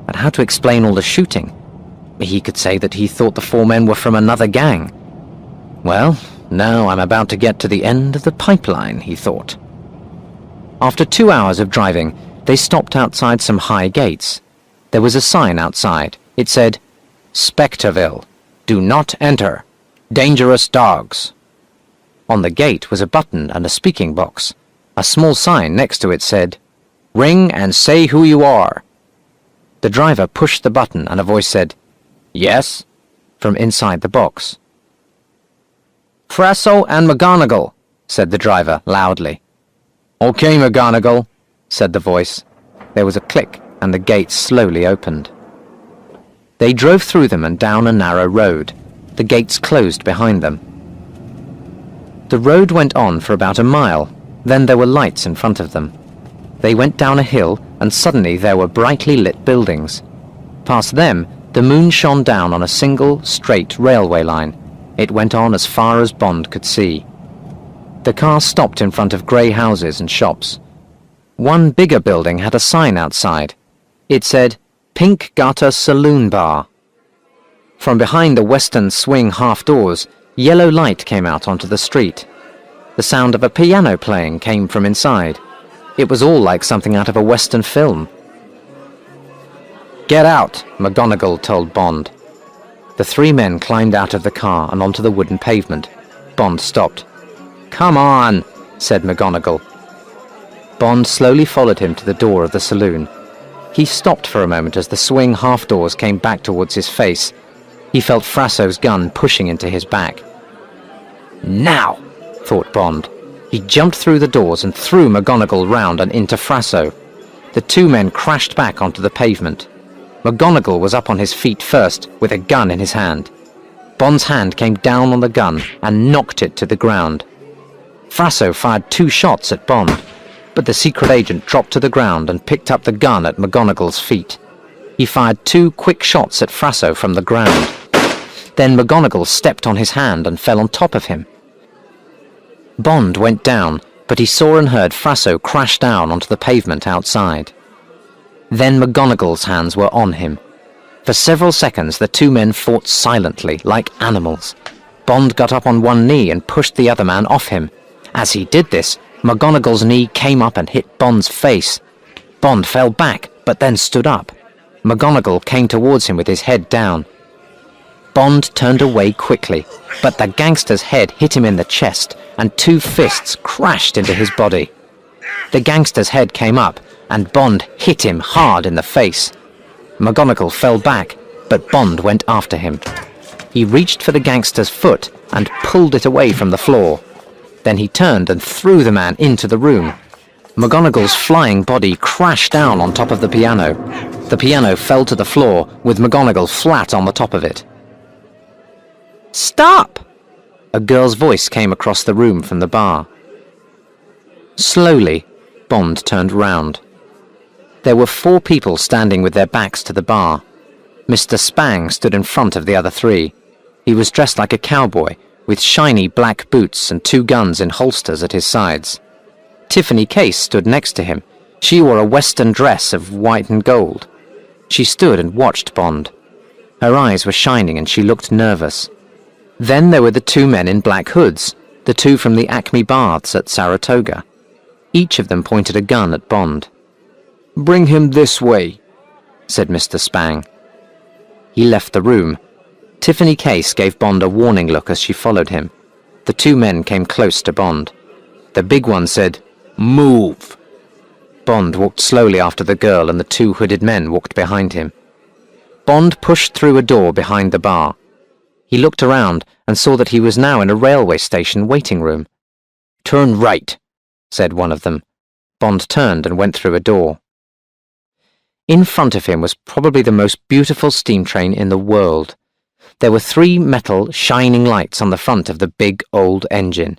but how to explain all the shooting? He could say that he thought the 4 men were from another gang. Well, now I'm about to get to the end of the pipeline, he thought. After 2 hours of driving, they stopped outside some high gates. There was a sign outside. It said, "Spectorville. Do not enter. Dangerous dogs." On the gate was a button and a speaking box. A small sign next to it said, "Ring and say who you are." The driver pushed the button and a voice said, "Yes," from inside the box. "Frasso and McGonagall," said the driver loudly. "Okay, McGonagall," said the voice. There was a click and the gates slowly opened. They drove through them and down a narrow road. The gates closed behind them. The road went on for about a mile. Then there were lights in front of them. They went down a hill and suddenly there were brightly lit buildings. Past them, the moon shone down on a single, straight railway line. It went on as far as Bond could see. The car stopped in front of grey houses and shops. One bigger building had a sign outside. It said, "Pink Gutter Saloon Bar." From behind the western swing half doors, yellow light came out onto the street. The sound of a piano playing came from inside. It was all like something out of a western film. "Get out," McGonagall told Bond. The 3 men climbed out of the car and onto the wooden pavement. Bond stopped. "Come on," said McGonagall. Bond slowly followed him to the door of the saloon. He stopped for a moment as the swing half doors came back towards his face. He felt Frasso's gun pushing into his back. "Now," thought Bond. He jumped through the doors and threw McGonagall round and into Frasso. The 2 men crashed back onto the pavement. McGonagall was up on his feet first, with a gun in his hand. Bond's hand came down on the gun and knocked it to the ground. Frasso fired 2 shots at Bond, but the secret agent dropped to the ground and picked up the gun at McGonagall's feet. He fired 2 quick shots at Frasso from the ground. Then McGonagall stepped on his hand and fell on top of him. Bond went down, but he saw and heard Frasso crash down onto the pavement outside. Then McGonagall's hands were on him. For several seconds the 2 men fought silently, like animals. Bond got up on one knee and pushed the other man off him. As he did this, McGonagall's knee came up and hit Bond's face. Bond fell back, but then stood up. McGonagall came towards him with his head down. Bond turned away quickly, but the gangster's head hit him in the chest, and 2 fists crashed into his body. The gangster's head came up, and Bond hit him hard in the face. McGonagall fell back, but Bond went after him. He reached for the gangster's foot and pulled it away from the floor. Then he turned and threw the man into the room. McGonagall's flying body crashed down on top of the piano. The piano fell to the floor, with McGonagall flat on the top of it. "Stop!" A girl's voice came across the room from the bar. Slowly, Bond turned round. There were 4 people standing with their backs to the bar. Mr. Spang stood in front of the other 3. He was dressed like a cowboy, with shiny black boots and 2 guns in holsters at his sides. Tiffany Case stood next to him. She wore a western dress of white and gold. She stood and watched Bond. Her eyes were shining and she looked nervous. Then there were the 2 men in black hoods, the 2 from the Acme Baths at Saratoga. Each of them pointed a gun at Bond. "Bring him this way," said Mr. Spang. He left the room. Tiffany Case gave Bond a warning look as she followed him. The 2 men came close to Bond. The big one said, "Move." Bond walked slowly after the girl and the 2 hooded men walked behind him. Bond pushed through a door behind the bar. He looked around and saw that he was now in a railway station waiting room. "Turn right," said one of them. Bond turned and went through a door. In front of him was probably the most beautiful steam train in the world. There were 3 metal, shining lights on the front of the big old engine.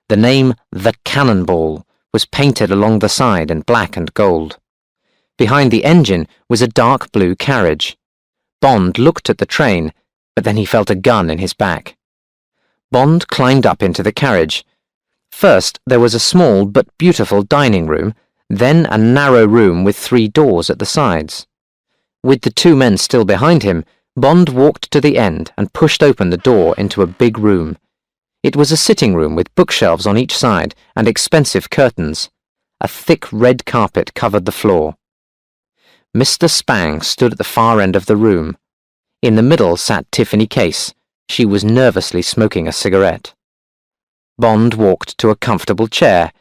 The name The Cannonball was painted along the side in black and gold. Behind the engine was a dark blue carriage. Bond looked at the train, but then he felt a gun in his back. Bond climbed up into the carriage. First, there was a small but beautiful dining room, then a narrow room with 3 doors at the sides. With the 2 men still behind him, Bond walked to the end and pushed open the door into a big room. It was a sitting room with bookshelves on each side and expensive curtains. A thick red carpet covered the floor. Mr. Spang stood at the far end of the room. In the middle sat Tiffany Case. She was nervously smoking a cigarette. Bond walked to a comfortable chair.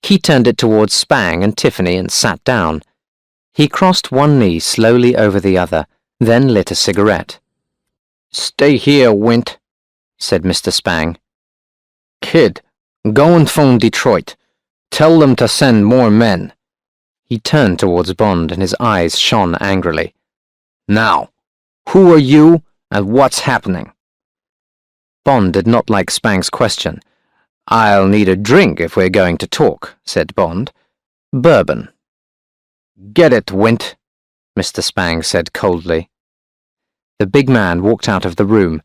He turned it towards Spang and Tiffany and sat down. He crossed one knee slowly over the other, then lit a cigarette. "Stay here, Wint," said Mr. Spang. "Kid, go and phone Detroit. Tell them to send more men." He turned towards Bond and his eyes shone angrily. "Now, who are you and what's happening?" Bond did not like Spang's question. "I'll need a drink if we're going to talk," said Bond. "Bourbon." "Get it, Wint," Mr. Spang said coldly. The big man walked out of the room.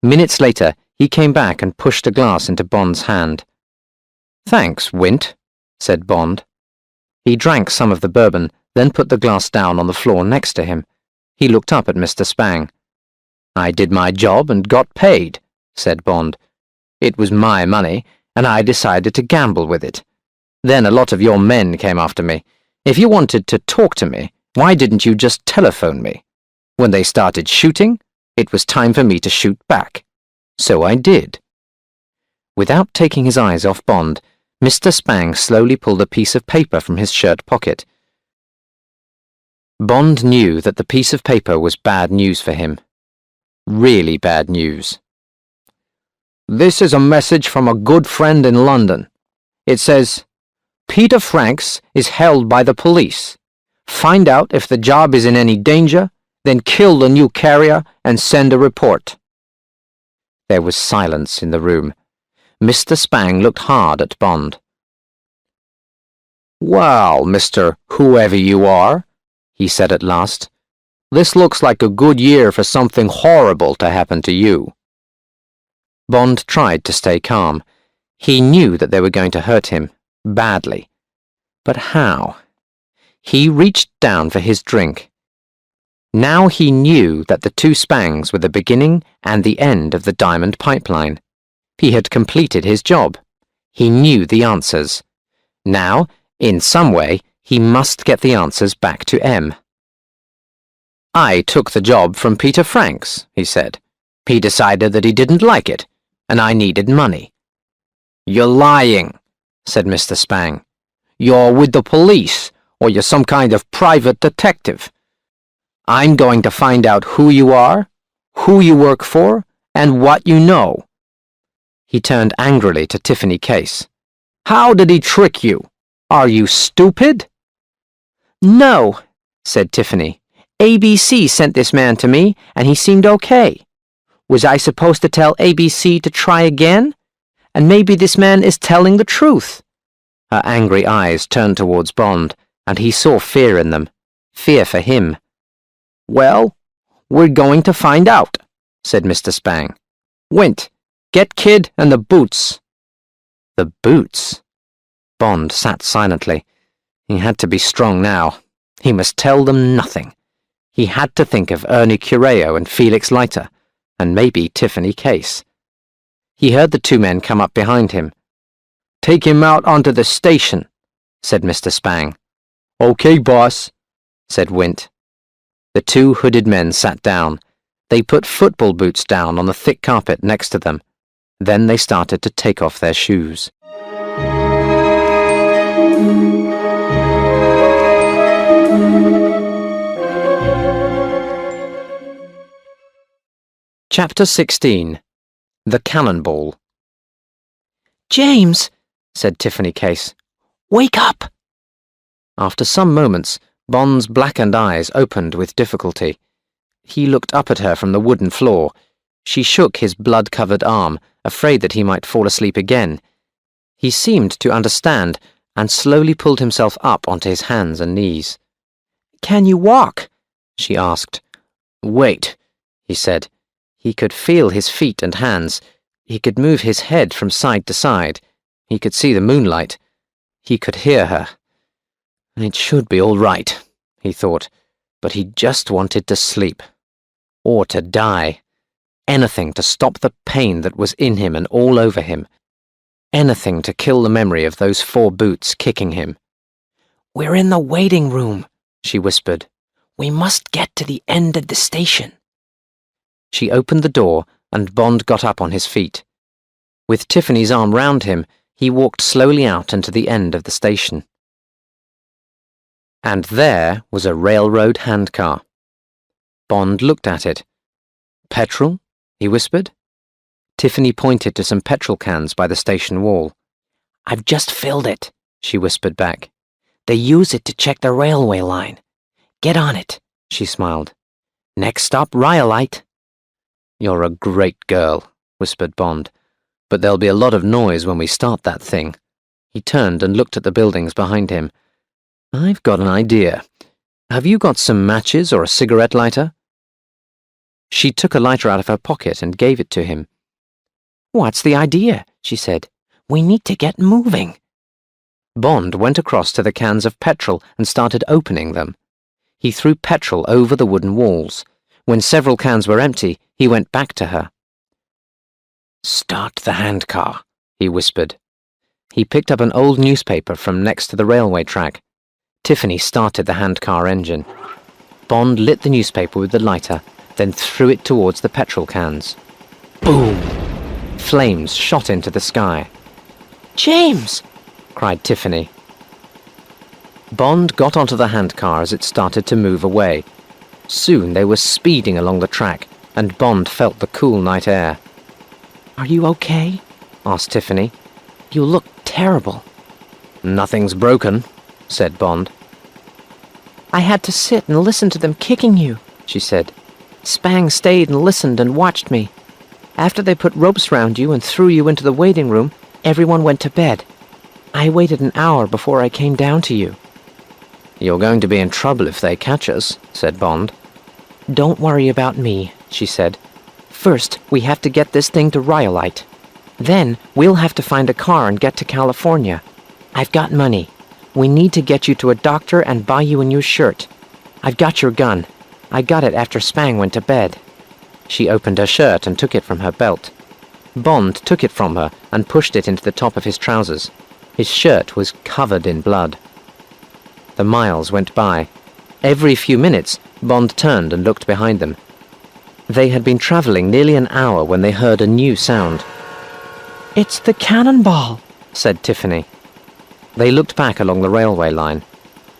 Minutes later, he came back and pushed a glass into Bond's hand. "Thanks, Wint," said Bond. He drank some of the bourbon, then put the glass down on the floor next to him. He looked up at Mr. Spang. "I did my job and got paid," said Bond. "It was my money, and I decided to gamble with it. Then a lot of your men came after me. If you wanted to talk to me, why didn't you just telephone me? When they started shooting, it was time for me to shoot back. So I did." Without taking his eyes off Bond, Mr. Spang slowly pulled a piece of paper from his shirt pocket. Bond knew that the piece of paper was bad news for him. Really bad news. "This is a message from a good friend in London. It says, 'Peter Franks is held by the police. Find out if the job is in any danger, then kill the new carrier and send a report.'" There was silence in the room. Mr. Spang looked hard at Bond. "Well, Mr. Whoever you are," he said at last, "this looks like a good year for something horrible to happen to you." Bond tried to stay calm. He knew that they were going to hurt him, badly. But how? He reached down for his drink. Now he knew that the 2 Spangs were the beginning and the end of the diamond pipeline. He had completed his job. He knew the answers. Now, in some way, he must get the answers back to M. "I took the job from Peter Franks," he said. "He decided that he didn't like it, and I needed money." "You're lying," said Mr. Spang. "You're with the police, or you're some kind of private detective. I'm going to find out who you are, who you work for, and what you know." He turned angrily to Tiffany Case. "How did he trick you? Are you stupid?" "No," said Tiffany. "ABC sent this man to me, and he seemed okay. Was I supposed to tell ABC to try again? And maybe this man is telling the truth." Her angry eyes turned towards Bond, and he saw fear in them. Fear for him. "Well, we're going to find out," said Mr. Spang. "Wint, get Kid and the boots." The boots? Bond sat silently. He had to be strong now. He must tell them nothing. He had to think of Ernie Cureo and Felix Leiter, and maybe Tiffany Case. He heard the 2 men come up behind him. "Take him out onto the station," said Mr. Spang. "Okay, boss," said Wint. The 2 hooded men sat down. They put football boots down on the thick carpet next to them. Then they started to take off their shoes. Chapter 16. The Cannonball. "James," said Tiffany Case, "wake up." After some moments, Bond's blackened eyes opened with difficulty. He looked up at her from the wooden floor. She shook his blood-covered arm, afraid that he might fall asleep again. He seemed to understand and slowly pulled himself up onto his hands and knees. "Can you walk?" she asked. "Wait," he said. He could feel his feet and hands. He could move his head from side to side. He could see the moonlight. He could hear her. It should be all right, he thought, but he just wanted to sleep. Or to die. Anything to stop the pain that was in him and all over him. Anything to kill the memory of those 4 boots kicking him. "We're in the waiting room," she whispered. "We must get to the end of the station." She opened the door and Bond got up on his feet. With Tiffany's arm round him, he walked slowly out into the end of the station. And there was a railroad handcar. Bond looked at it. "Petrol?" he whispered. Tiffany pointed to some petrol cans by the station wall. "I've just filled it," she whispered back. "They use it to check the railway line. Get on it," she smiled. "Next stop, Rhyolite." "You're a great girl," whispered Bond. "But there'll be a lot of noise when we start that thing." He turned and looked at the buildings behind him. "I've got an idea. Have you got some matches or a cigarette lighter?" She took a lighter out of her pocket and gave it to him. "What's the idea?" she said. "We need to get moving." Bond went across to the cans of petrol and started opening them. He threw petrol over the wooden walls. When several cans were empty, he went back to her. "Start the handcar," he whispered. He picked up an old newspaper from next to the railway track. Tiffany started the handcar engine. Bond lit the newspaper with the lighter, then threw it towards the petrol cans. Boom! Flames shot into the sky. "James!" cried Tiffany. Bond got onto the handcar as it started to move away. Soon they were speeding along the track, and Bond felt the cool night air. "Are you okay?" asked Tiffany. "You look terrible." "Nothing's broken," said Bond. "I had to sit and listen to them kicking you," she said. "Spang stayed and listened and watched me. After they put ropes round you and threw you into the waiting room, everyone went to bed. I waited an hour before I came down to you." "You're going to be in trouble if they catch us," said Bond. "Don't worry about me," she said. "First, we have to get this thing to Rhyolite. Then, we'll have to find a car and get to California. I've got money. We need to get you to a doctor and buy you a new shirt. I've got your gun. I got it after Spang went to bed." She opened her shirt and took it from her belt. Bond took it from her and pushed it into the top of his trousers. His shirt was covered in blood. The miles went by. Every few minutes, Bond turned and looked behind them. They had been travelling nearly an hour when they heard a new sound. "It's the cannonball," said Tiffany. They looked back along the railway line.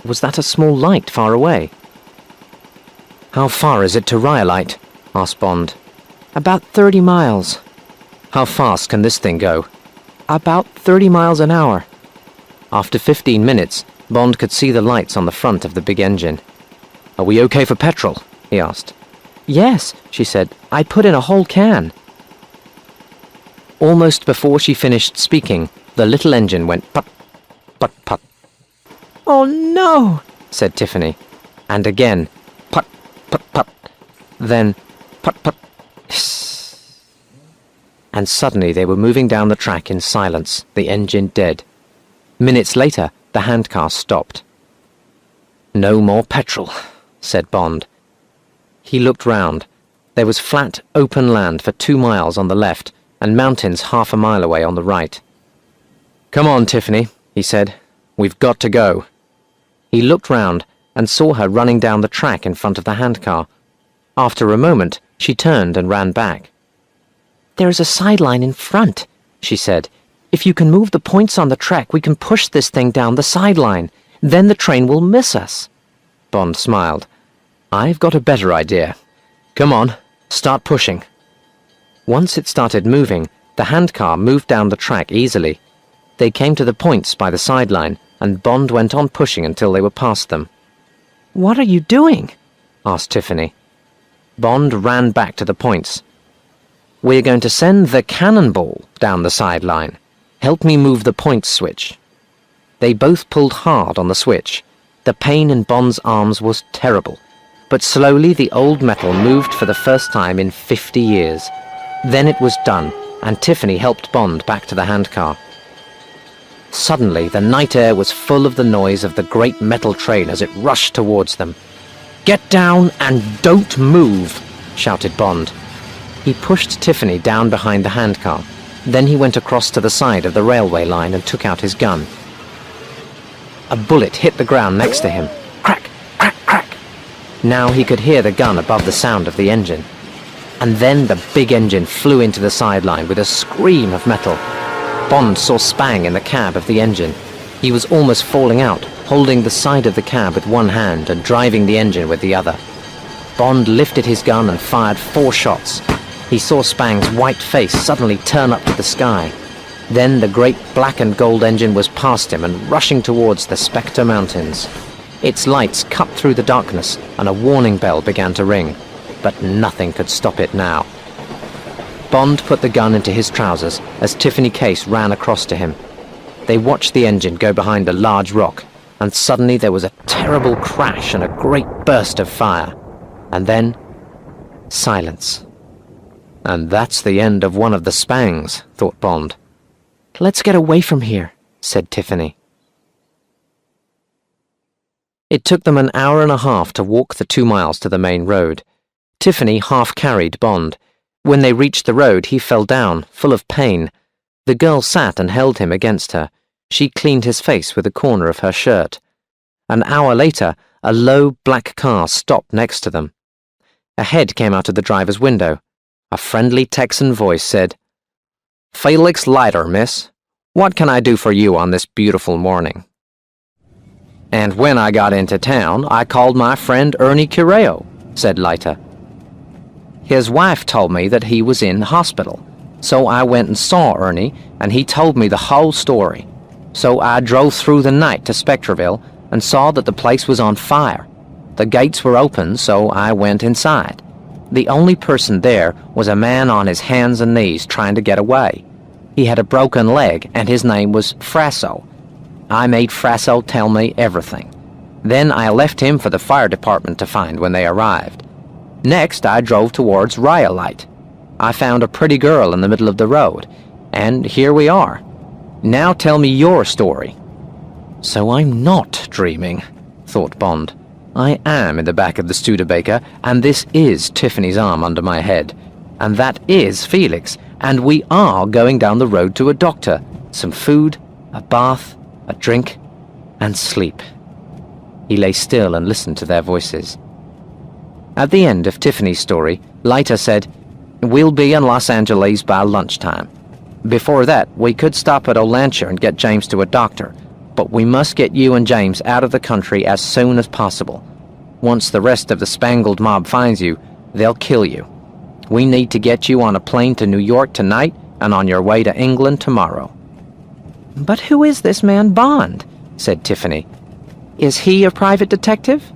Was that a small light far away? "How far is it to Rhyolite?" asked Bond. "About 30 miles. "How fast can this thing go?" "About 30 miles an hour." After 15 minutes, Bond could see the lights on the front of the big engine. "Are we okay for petrol?" he asked. "Yes," she said. "I put in a whole can." Almost before she finished speaking, the little engine went put, put, put. "Oh no," said Tiffany. And again, put, put, put. Then, put, put, hiss. And suddenly they were moving down the track in silence, the engine dead. Minutes later, the handcar stopped. "No more petrol," said Bond. He looked round. There was flat, open land for 2 miles on the left, and mountains half a mile away on the right. "Come on, Tiffany," he said. "We've got to go." He looked round and saw her running down the track in front of the handcar. After a moment, she turned and ran back. "There's a sideline in front," she said. "If you can move the points on the track, we can push this thing down the sideline. Then the train will miss us." Bond smiled. "I've got a better idea. Come on, start pushing." Once it started moving, the handcar moved down the track easily. They came to the points by the sideline, and Bond went on pushing until they were past them. "What are you doing?" asked Tiffany. Bond ran back to the points. "We're going to send the cannonball down the sideline. Help me move the point switch." They both pulled hard on the switch. The pain in Bond's arms was terrible, but slowly the old metal moved for the first time in 50 years. Then it was done, and Tiffany helped Bond back to the handcar. Suddenly, the night air was full of the noise of the great metal train as it rushed towards them. "Get down and don't move!" shouted Bond. He pushed Tiffany down behind the handcar. Then he went across to the side of the railway line and took out his gun. A bullet hit the ground next to him. Crack, crack, crack. Now he could hear the gun above the sound of the engine. And then the big engine flew into the sideline with a scream of metal. Bond saw Spang in the cab of the engine. He was almost falling out, holding the side of the cab with one hand and driving the engine with the other. Bond lifted his gun and fired 4 shots. He saw Spang's white face suddenly turn up to the sky. Then the great black and gold engine was past him and rushing towards the Spectre Mountains. Its lights cut through the darkness and a warning bell began to ring, but nothing could stop it now. Bond put the gun into his trousers as Tiffany Case ran across to him. They watched the engine go behind a large rock, and suddenly there was a terrible crash and a great burst of fire. And then, silence. "And that's the end of one of the Spangs," thought Bond. "Let's get away from here," said Tiffany. It took them an hour and a half to walk the 2 miles to the main road. Tiffany half-carried Bond. When they reached the road, he fell down, full of pain. The girl sat and held him against her. She cleaned his face with a corner of her shirt. An hour later, a low black car stopped next to them. A head came out of the driver's window. A friendly Texan voice said, "Felix Leiter, miss. What can I do for you on this beautiful morning?" "And when I got into town, I called my friend Ernie Cureo," said Leiter. "His wife told me that he was in the hospital, so I went and saw Ernie, and he told me the whole story. So I drove through the night to Spectreville and saw that the place was on fire. The gates were open, so I went inside. The only person there was a man on his hands and knees trying to get away. He had a broken leg, and his name was Frasso. I made Frasso tell me everything. Then I left him for the fire department to find when they arrived. Next, I drove towards Rhyolite. I found a pretty girl in the middle of the road, and here we are. Now tell me your story." "So I'm not dreaming," thought Bond. "I am in the back of the Studebaker, and this is Tiffany's arm under my head. And that is Felix, and we are going down the road to a doctor, some food, a bath, a drink, and sleep." He lay still and listened to their voices. At the end of Tiffany's story, Leiter said, "We'll be in Los Angeles by lunchtime. Before that, we could stop at Olancha and get James to a doctor, but we must get you and James out of the country as soon as possible. Once the rest of the Spangled Mob finds you, they'll kill you. We need to get you on a plane to New York tonight and on your way to England tomorrow." "But who is this man Bond?" said Tiffany. "Is he a private detective?"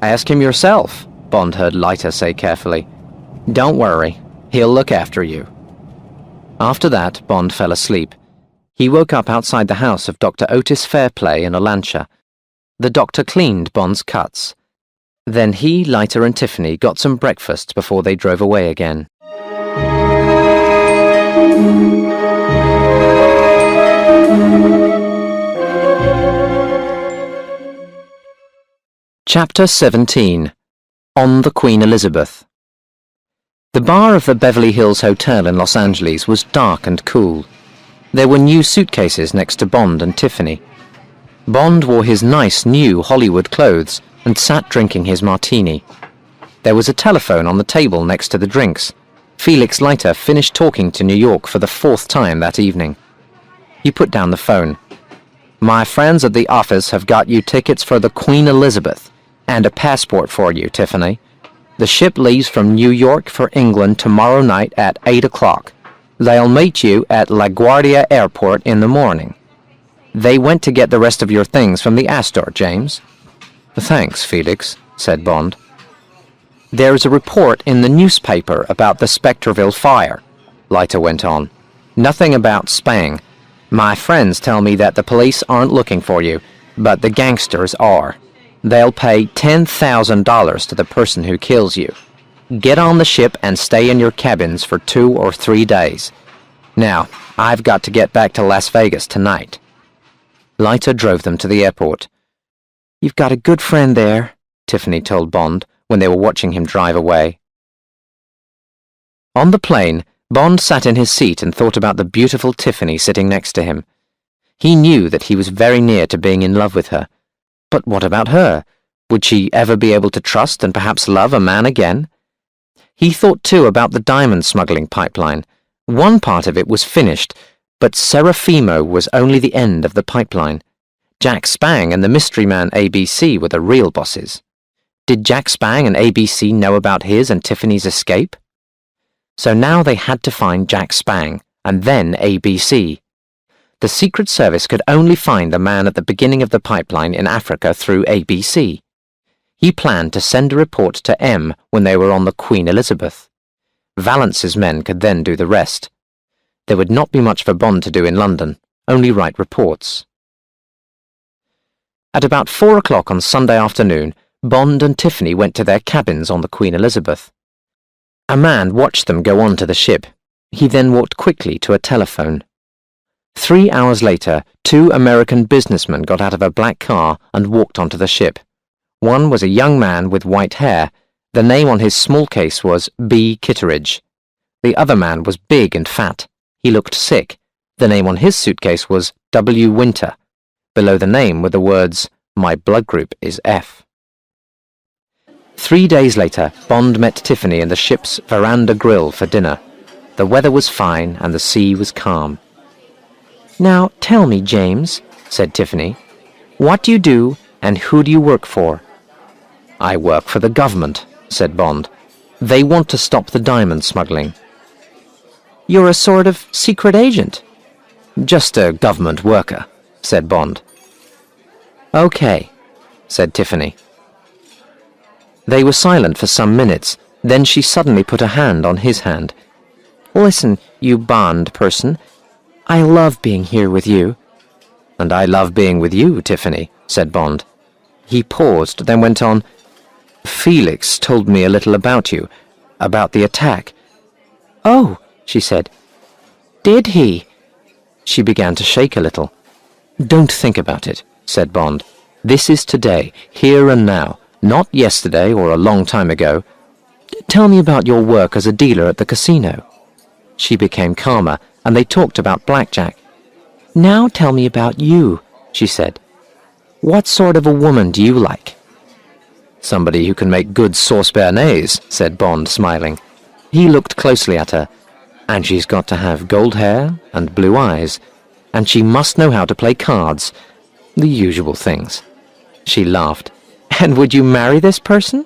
"Ask him yourself," Bond heard Leiter say carefully. "Don't worry, he'll look after you." After that, Bond fell asleep. He woke up outside the house of Dr. Otis Fairplay in Olancha. The doctor cleaned Bond's cuts. Then he, Leiter, and Tiffany got some breakfast before they drove away again. Chapter 17. On the Queen Elizabeth. The bar of the Beverly Hills Hotel in Los Angeles was dark and cool. There were new suitcases next to Bond and Tiffany. Bond wore his nice new Hollywood clothes and sat drinking his martini. There was a telephone on the table next to the drinks. Felix Leiter finished talking to New York for the 4th time that evening. He put down the phone. "My friends at the office have got you tickets for the Queen Elizabeth and a passport for you, Tiffany. The ship leaves from New York for England tomorrow night at 8 o'clock. They'll meet you at LaGuardia Airport in the morning. They went to get the rest of your things from the Astor, James." "Thanks, Felix," said Bond. "There is a report in the newspaper about the Spectreville fire," Leiter went on. "Nothing about Spang. My friends tell me that the police aren't looking for you, but the gangsters are. They'll pay $10,000 to the person who kills you. Get on the ship and stay in your cabins for 2 or 3 days. Now, I've got to get back to Las Vegas tonight." Leiter drove them to the airport. "You've got a good friend there," Tiffany told Bond when they were watching him drive away. On the plane, Bond sat in his seat and thought about the beautiful Tiffany sitting next to him. He knew that he was very near to being in love with her. But what about her? Would she ever be able to trust and perhaps love a man again? He thought too about the diamond smuggling pipeline. One part of it was finished, but Serafimo was only the end of the pipeline. Jack Spang and the mystery man ABC were the real bosses. Did Jack Spang and ABC know about his and Tiffany's escape? So now they had to find Jack Spang, and then ABC. The Secret Service could only find the man at the beginning of the pipeline in Africa through ABC. He planned to send a report to M when they were on the Queen Elizabeth. Valance's men could then do the rest. There would not be much for Bond to do in London, only write reports. At about 4 o'clock on Sunday afternoon, Bond and Tiffany went to their cabins on the Queen Elizabeth. A man watched them go on to the ship. He then walked quickly to a telephone. 3 hours later, 2 American businessmen got out of a black car and walked onto the ship. One was a young man with white hair. The name on his small case was B. Kitteridge. The other man was big and fat. He looked sick. The name on his suitcase was W. Winter. Below the name were the words, "My blood group is F." 3 days later, Bond met Tiffany in the ship's veranda grill for dinner. The weather was fine and the sea was calm. "Now tell me, James," said Tiffany, "what do you do and who do you work for?" "I work for the government," said Bond. "They want to stop the diamond smuggling." "You're a sort of secret agent?" "Just a government worker," said Bond. "Okay," said Tiffany. They were silent for some minutes. Then she suddenly put a hand on his hand. "Listen, you Bond person, I love being here with you." "And I love being with you, Tiffany," said Bond. He paused, then went on, "Felix told me a little about you, about the attack." "Oh," she said. "Did he?" She began to shake a little. "Don't think about it," said Bond. "This is today, here and now, not yesterday or a long time ago. Tell me about your work as a dealer at the casino." She became calmer, and they talked about blackjack. "Now tell me about you," she said. "What sort of a woman do you like?" "Somebody who can make good sauce béarnaise," said Bond, smiling. He looked closely at her. "And she's got to have gold hair and blue eyes, and she must know how to play cards. The usual things." She laughed. "And would you marry this person?"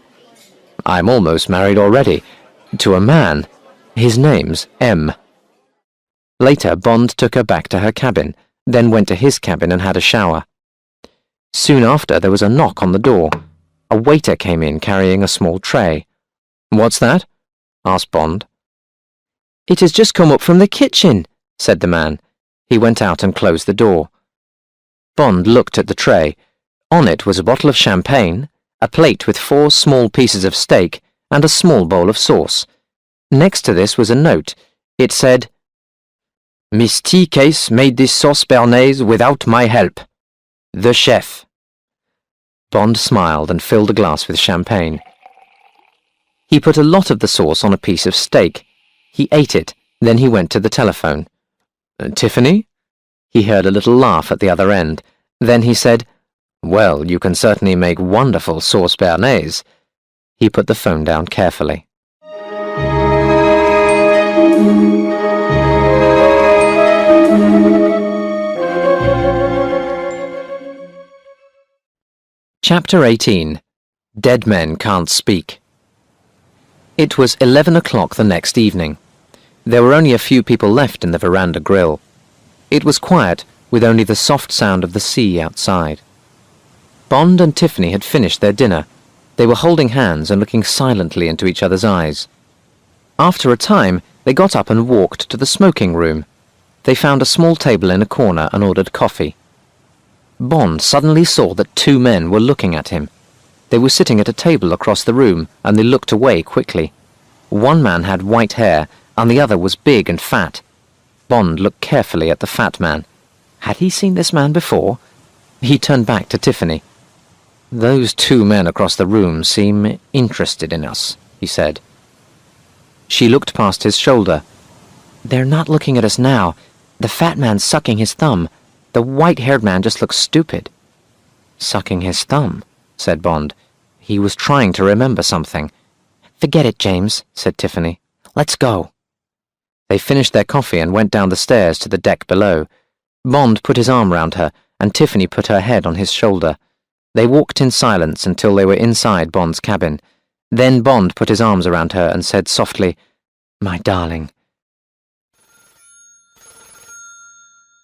"I'm almost married already. To a man. His name's M." Later, Bond took her back to her cabin, then went to his cabin and had a shower. Soon after, there was a knock on the door. A waiter came in carrying a small tray. "What's that?" asked Bond. "It has just come up from the kitchen," said the man. He went out and closed the door. Bond looked at the tray. On it was a bottle of champagne, a plate with 4 small pieces of steak, and a small bowl of sauce. Next to this was a note. It said, "Miss T. Case made this sauce béarnaise without my help. The chef." Bond smiled and filled a glass with champagne. He put a lot of the sauce on a piece of steak. He ate it, then he went to the telephone. "Tiffany?" He heard a little laugh at the other end. Then he said, "Well, you can certainly make wonderful sauce béarnaise." He put the phone down carefully. Chapter 18. Dead Men Can't Speak. It was 11 o'clock the next evening. There were only a few people left in the veranda grill. It was quiet, with only the soft sound of the sea outside. Bond and Tiffany had finished their dinner. They were holding hands and looking silently into each other's eyes. After a time, they got up and walked to the smoking room. They found a small table in a corner and ordered coffee. Bond suddenly saw that two men were looking at him. They were sitting at a table across the room, and they looked away quickly. One man had white hair, and the other was big and fat. Bond looked carefully at the fat man. Had he seen this man before? He turned back to Tiffany. "Those two men across the room seem interested in us," he said. She looked past his shoulder. "They're not looking at us now. The fat man's sucking his thumb. The white-haired man just looks stupid." "Sucking his thumb," said Bond. He was trying to remember something. "Forget it, James," said Tiffany. "Let's go." They finished their coffee and went down the stairs to the deck below. Bond put his arm round her, and Tiffany put her head on his shoulder. They walked in silence until they were inside Bond's cabin. Then Bond put his arms around her and said softly, "My darling."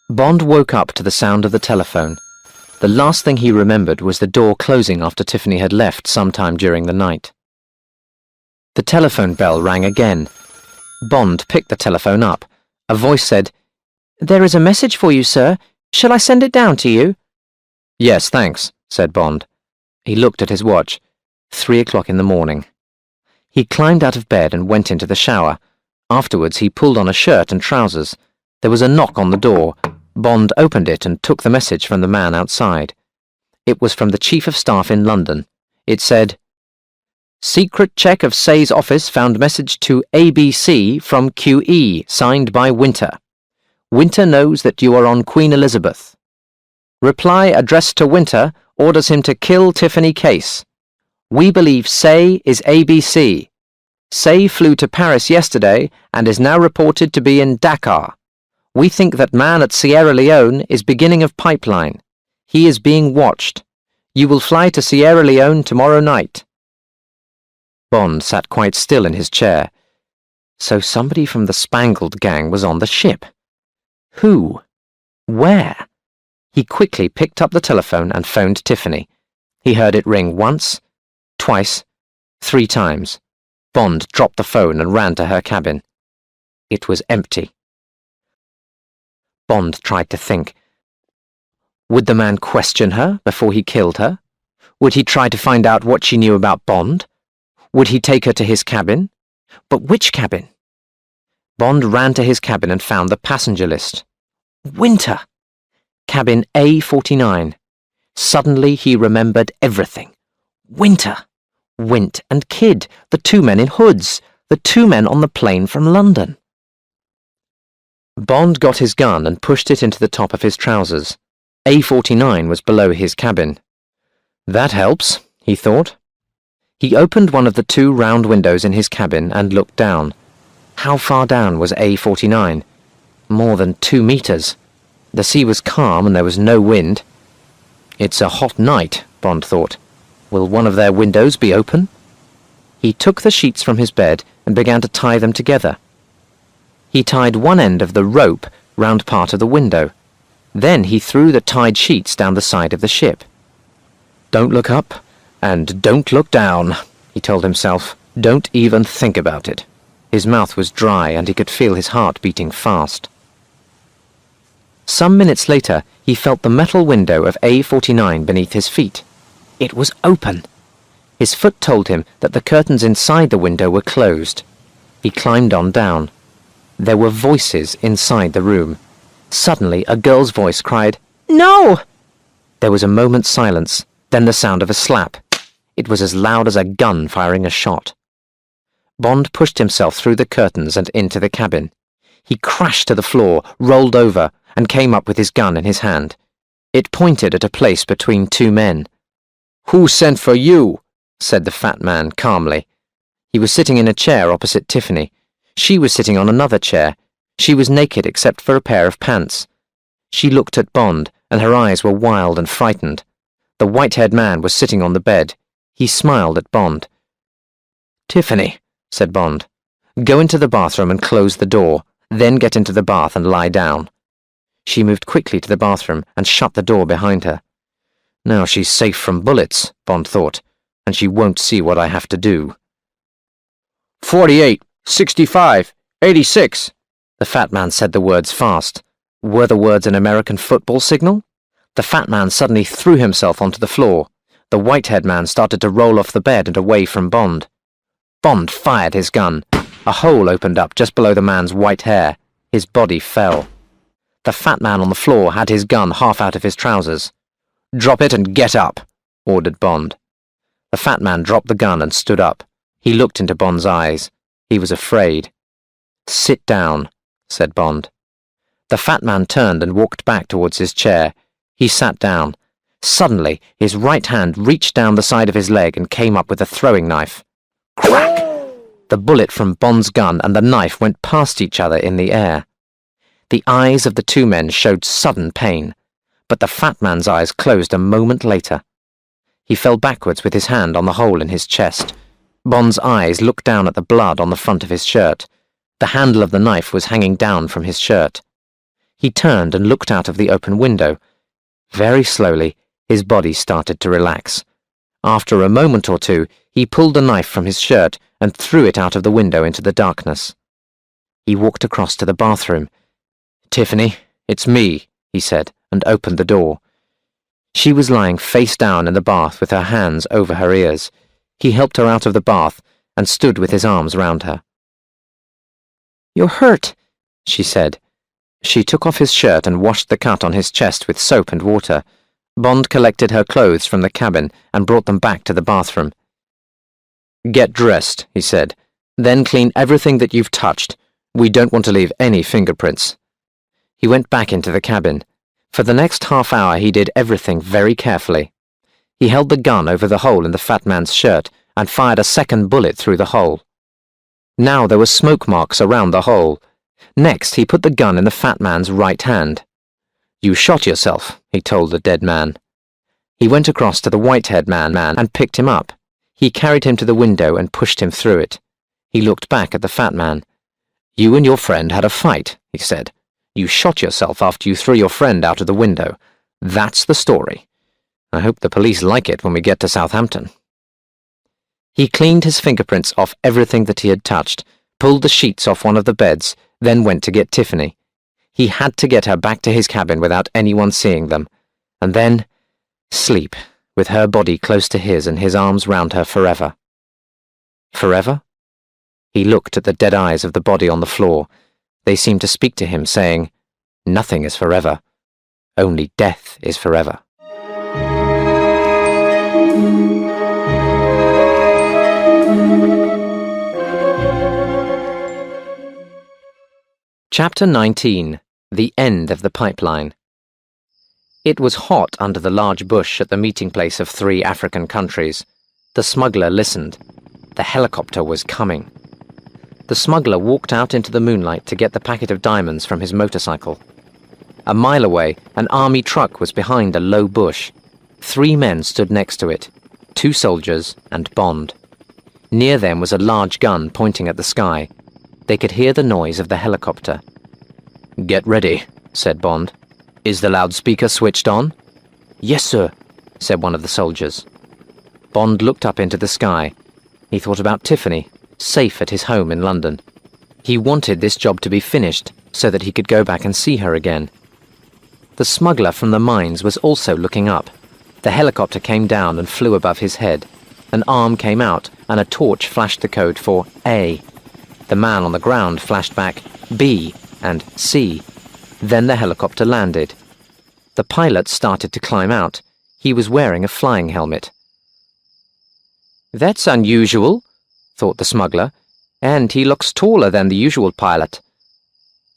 Bond woke up to the sound of the telephone. The last thing he remembered was the door closing after Tiffany had left sometime during the night. The telephone bell rang again. Bond picked the telephone up. A voice said, "There is a message for you, sir. Shall I send it down to you?" "Yes, thanks," said Bond. He looked at his watch. 3 o'clock in the morning. He climbed out of bed and went into the shower. Afterwards he pulled on a shirt and trousers. There was a knock on the door. Bond opened it and took the message from the man outside. It was from the Chief of Staff in London. It said, "Secret check of Say's office found message to ABC from QE, signed by Winter. Winter knows that you are on Queen Elizabeth. Reply addressed to Winter orders him to kill Tiffany Case. We believe Say is ABC. Say flew to Paris yesterday and is now reported to be in Dakar. We think that man at Sierra Leone is beginning of pipeline. He is being watched. You will fly to Sierra Leone tomorrow night." Bond sat quite still in his chair. So somebody from the Spangled Gang was on the ship. Who? Where? He quickly picked up the telephone and phoned Tiffany. He heard it ring once, twice, 3 times. Bond dropped the phone and ran to her cabin. It was empty. Bond tried to think. Would the man question her before he killed her? Would he try to find out what she knew about Bond? Would he take her to his cabin? But which cabin? Bond ran to his cabin and found the passenger list. Winter! Cabin A49. Suddenly he remembered everything. Winter! Wint and Kidd, the 2 men in hoods, the 2 men on the plane from London. Bond got his gun and pushed it into the top of his trousers. A49 was below his cabin. That helps, he thought. He opened one of the 2 round windows in his cabin and looked down. How far down was A49? More than 2 meters. The sea was calm and there was no wind. It's a hot night, Bond thought. Will one of their windows be open? He took the sheets from his bed and began to tie them together. He tied one end of the rope round part of the window. Then he threw the tied sheets down the side of the ship. Don't look up and don't look down, he told himself. Don't even think about it. His mouth was dry and he could feel his heart beating fast. Some minutes later, he felt the metal window of A49 beneath his feet. It was open. His foot told him that the curtains inside the window were closed. He climbed on down. There were voices inside the room. Suddenly, a girl's voice cried, "No!" There was a moment's silence, then the sound of a slap. It was as loud as a gun firing a shot. Bond pushed himself through the curtains and into the cabin. He crashed to the floor, rolled over, and came up with his gun in his hand. It pointed at a place between 2 men. "Who sent for you?" said the fat man calmly. He was sitting in a chair opposite Tiffany. She was sitting on another chair. She was naked except for a pair of pants. She looked at Bond, and her eyes were wild and frightened. The white-haired man was sitting on the bed. He smiled at Bond. "Tiffany," said Bond, "go into the bathroom and close the door, then get into the bath and lie down." She moved quickly to the bathroom and shut the door behind her. Now she's safe from bullets, Bond thought, and she won't see what I have to do. 48, 65, 86. The fat man said the words fast. Were the words an American football signal? The fat man suddenly threw himself onto the floor. The white-haired man started to roll off the bed and away from Bond. Bond fired his gun. A hole opened up just below the man's white hair. His body fell. The fat man on the floor had his gun half out of his trousers. Drop it and get up, ordered Bond. The fat man dropped the gun and stood up. He looked into Bond's eyes. He was afraid. Sit down, said Bond. The fat man turned and walked back towards his chair. He sat down. Suddenly, his right hand reached down the side of his leg and came up with a throwing knife. Crack! The bullet from Bond's gun and the knife went past each other in the air. The eyes of the two men showed sudden pain, but the fat man's eyes closed a moment later. He fell backwards with his hand on the hole in his chest. Bond's eyes looked down at the blood on the front of his shirt. The handle of the knife was hanging down from his shirt. He turned and looked out of the open window. Very slowly, his body started to relax. After a moment or two, he pulled the knife from his shirt and threw it out of the window into the darkness. He walked across to the bathroom. "Tiffany, it's me," he said, and opened the door. She was lying face down in the bath with her hands over her ears. He helped her out of the bath and stood with his arms round her. "You're hurt," she said. She took off his shirt and washed the cut on his chest with soap and water. Bond collected her clothes from the cabin and brought them back to the bathroom. "Get dressed," he said. "Then clean everything that you've touched. We don't want to leave any fingerprints." He went back into the cabin. For the next half hour he did everything very carefully. He held the gun over the hole in the fat man's shirt and fired a second bullet through the hole. Now there were smoke marks around the hole. Next he put the gun in the fat man's right hand. "You shot yourself," he told the dead man. He went across to the white-haired man and picked him up. He carried him to the window and pushed him through it. He looked back at the fat man. "You and your friend had a fight," he said. "You shot yourself after you threw your friend out of the window. That's the story. I hope the police like it when we get to Southampton." He cleaned his fingerprints off everything that he had touched, pulled the sheets off one of the beds, then went to get Tiffany. He had to get her back to his cabin without anyone seeing them, and then sleep, with her body close to his and his arms round her forever. Forever? He looked at the dead eyes of the body on the floor. They seemed to speak to him, saying, "Nothing is forever. Only death is forever." Chapter 19. The End of the Pipeline. It was hot under the large bush at the meeting place of 3 African countries. The smuggler listened. The helicopter was coming. The smuggler walked out into the moonlight to get the packet of diamonds from his motorcycle. A mile away, an army truck was behind a low bush. 3 men stood next to it, 2 soldiers and Bond. Near them was a large gun pointing at the sky. They could hear the noise of the helicopter. "Get ready," said Bond. "Is the loudspeaker switched on?" "Yes, sir," said one of the soldiers. Bond looked up into the sky. He thought about Tiffany, safe at his home in London. He wanted this job to be finished so that he could go back and see her again. The smuggler from the mines was also looking up. The helicopter came down and flew above his head. An arm came out and a torch flashed the code for A. The man on the ground flashed back B and C. Then the helicopter landed. The pilot started to climb out. He was wearing a flying helmet. "That's unusual," thought the smuggler, "and he looks taller than the usual pilot."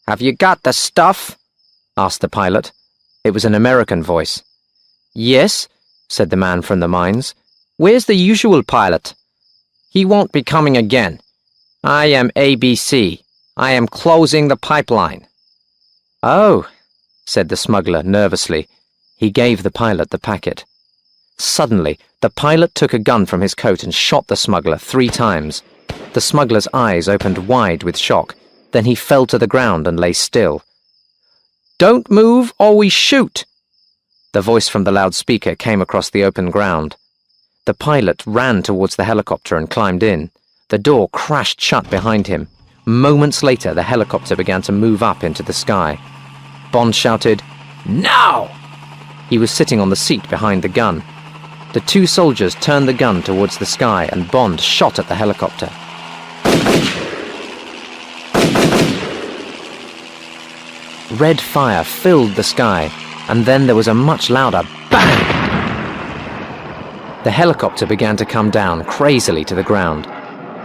"Have you got the stuff?" asked the pilot. It was an American voice. "Yes," said the man from the mines. "Where's the usual pilot?" "He won't be coming again. I am ABC. I am closing the pipeline." "Oh," said the smuggler nervously. He gave the pilot the packet. Suddenly, the pilot took a gun from his coat and shot the smuggler 3 times. The smuggler's eyes opened wide with shock. Then he fell to the ground and lay still. "Don't move or we shoot!" The voice from the loudspeaker came across the open ground. The pilot ran towards the helicopter and climbed in. The door crashed shut behind him. Moments later, the helicopter began to move up into the sky. Bond shouted, "Now!" He was sitting on the seat behind the gun. The two soldiers turned the gun towards the sky and Bond shot at the helicopter. Red fire filled the sky, and then there was a much louder bang! The helicopter began to come down crazily to the ground.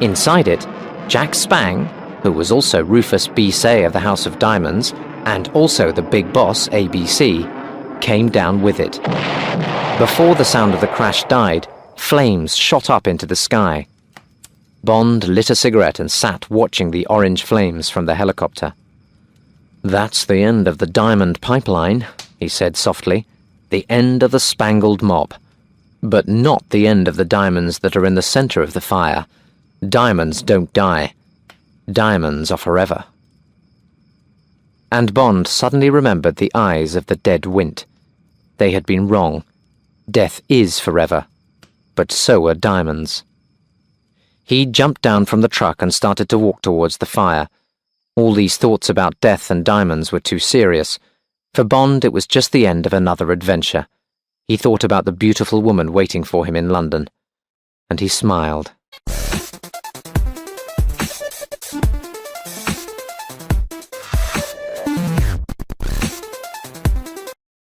Inside it, Jack Spang, who was also Rufus B. Say of the House of Diamonds, and also the big boss, ABC, came down with it. Before the sound of the crash died, flames shot up into the sky. Bond lit a cigarette and sat watching the orange flames from the helicopter. "That's the end of the diamond pipeline," he said softly. "The end of the Spangled Mob. But not the end of the diamonds that are in the center of the fire. Diamonds don't die. Diamonds are forever." And Bond suddenly remembered the eyes of the dead Wint. They had been wrong. Death is forever, but so are diamonds. He jumped down from the truck and started to walk towards the fire. All these thoughts about death and diamonds were too serious. For Bond, it was just the end of another adventure. He thought about the beautiful woman waiting for him in London, and he smiled.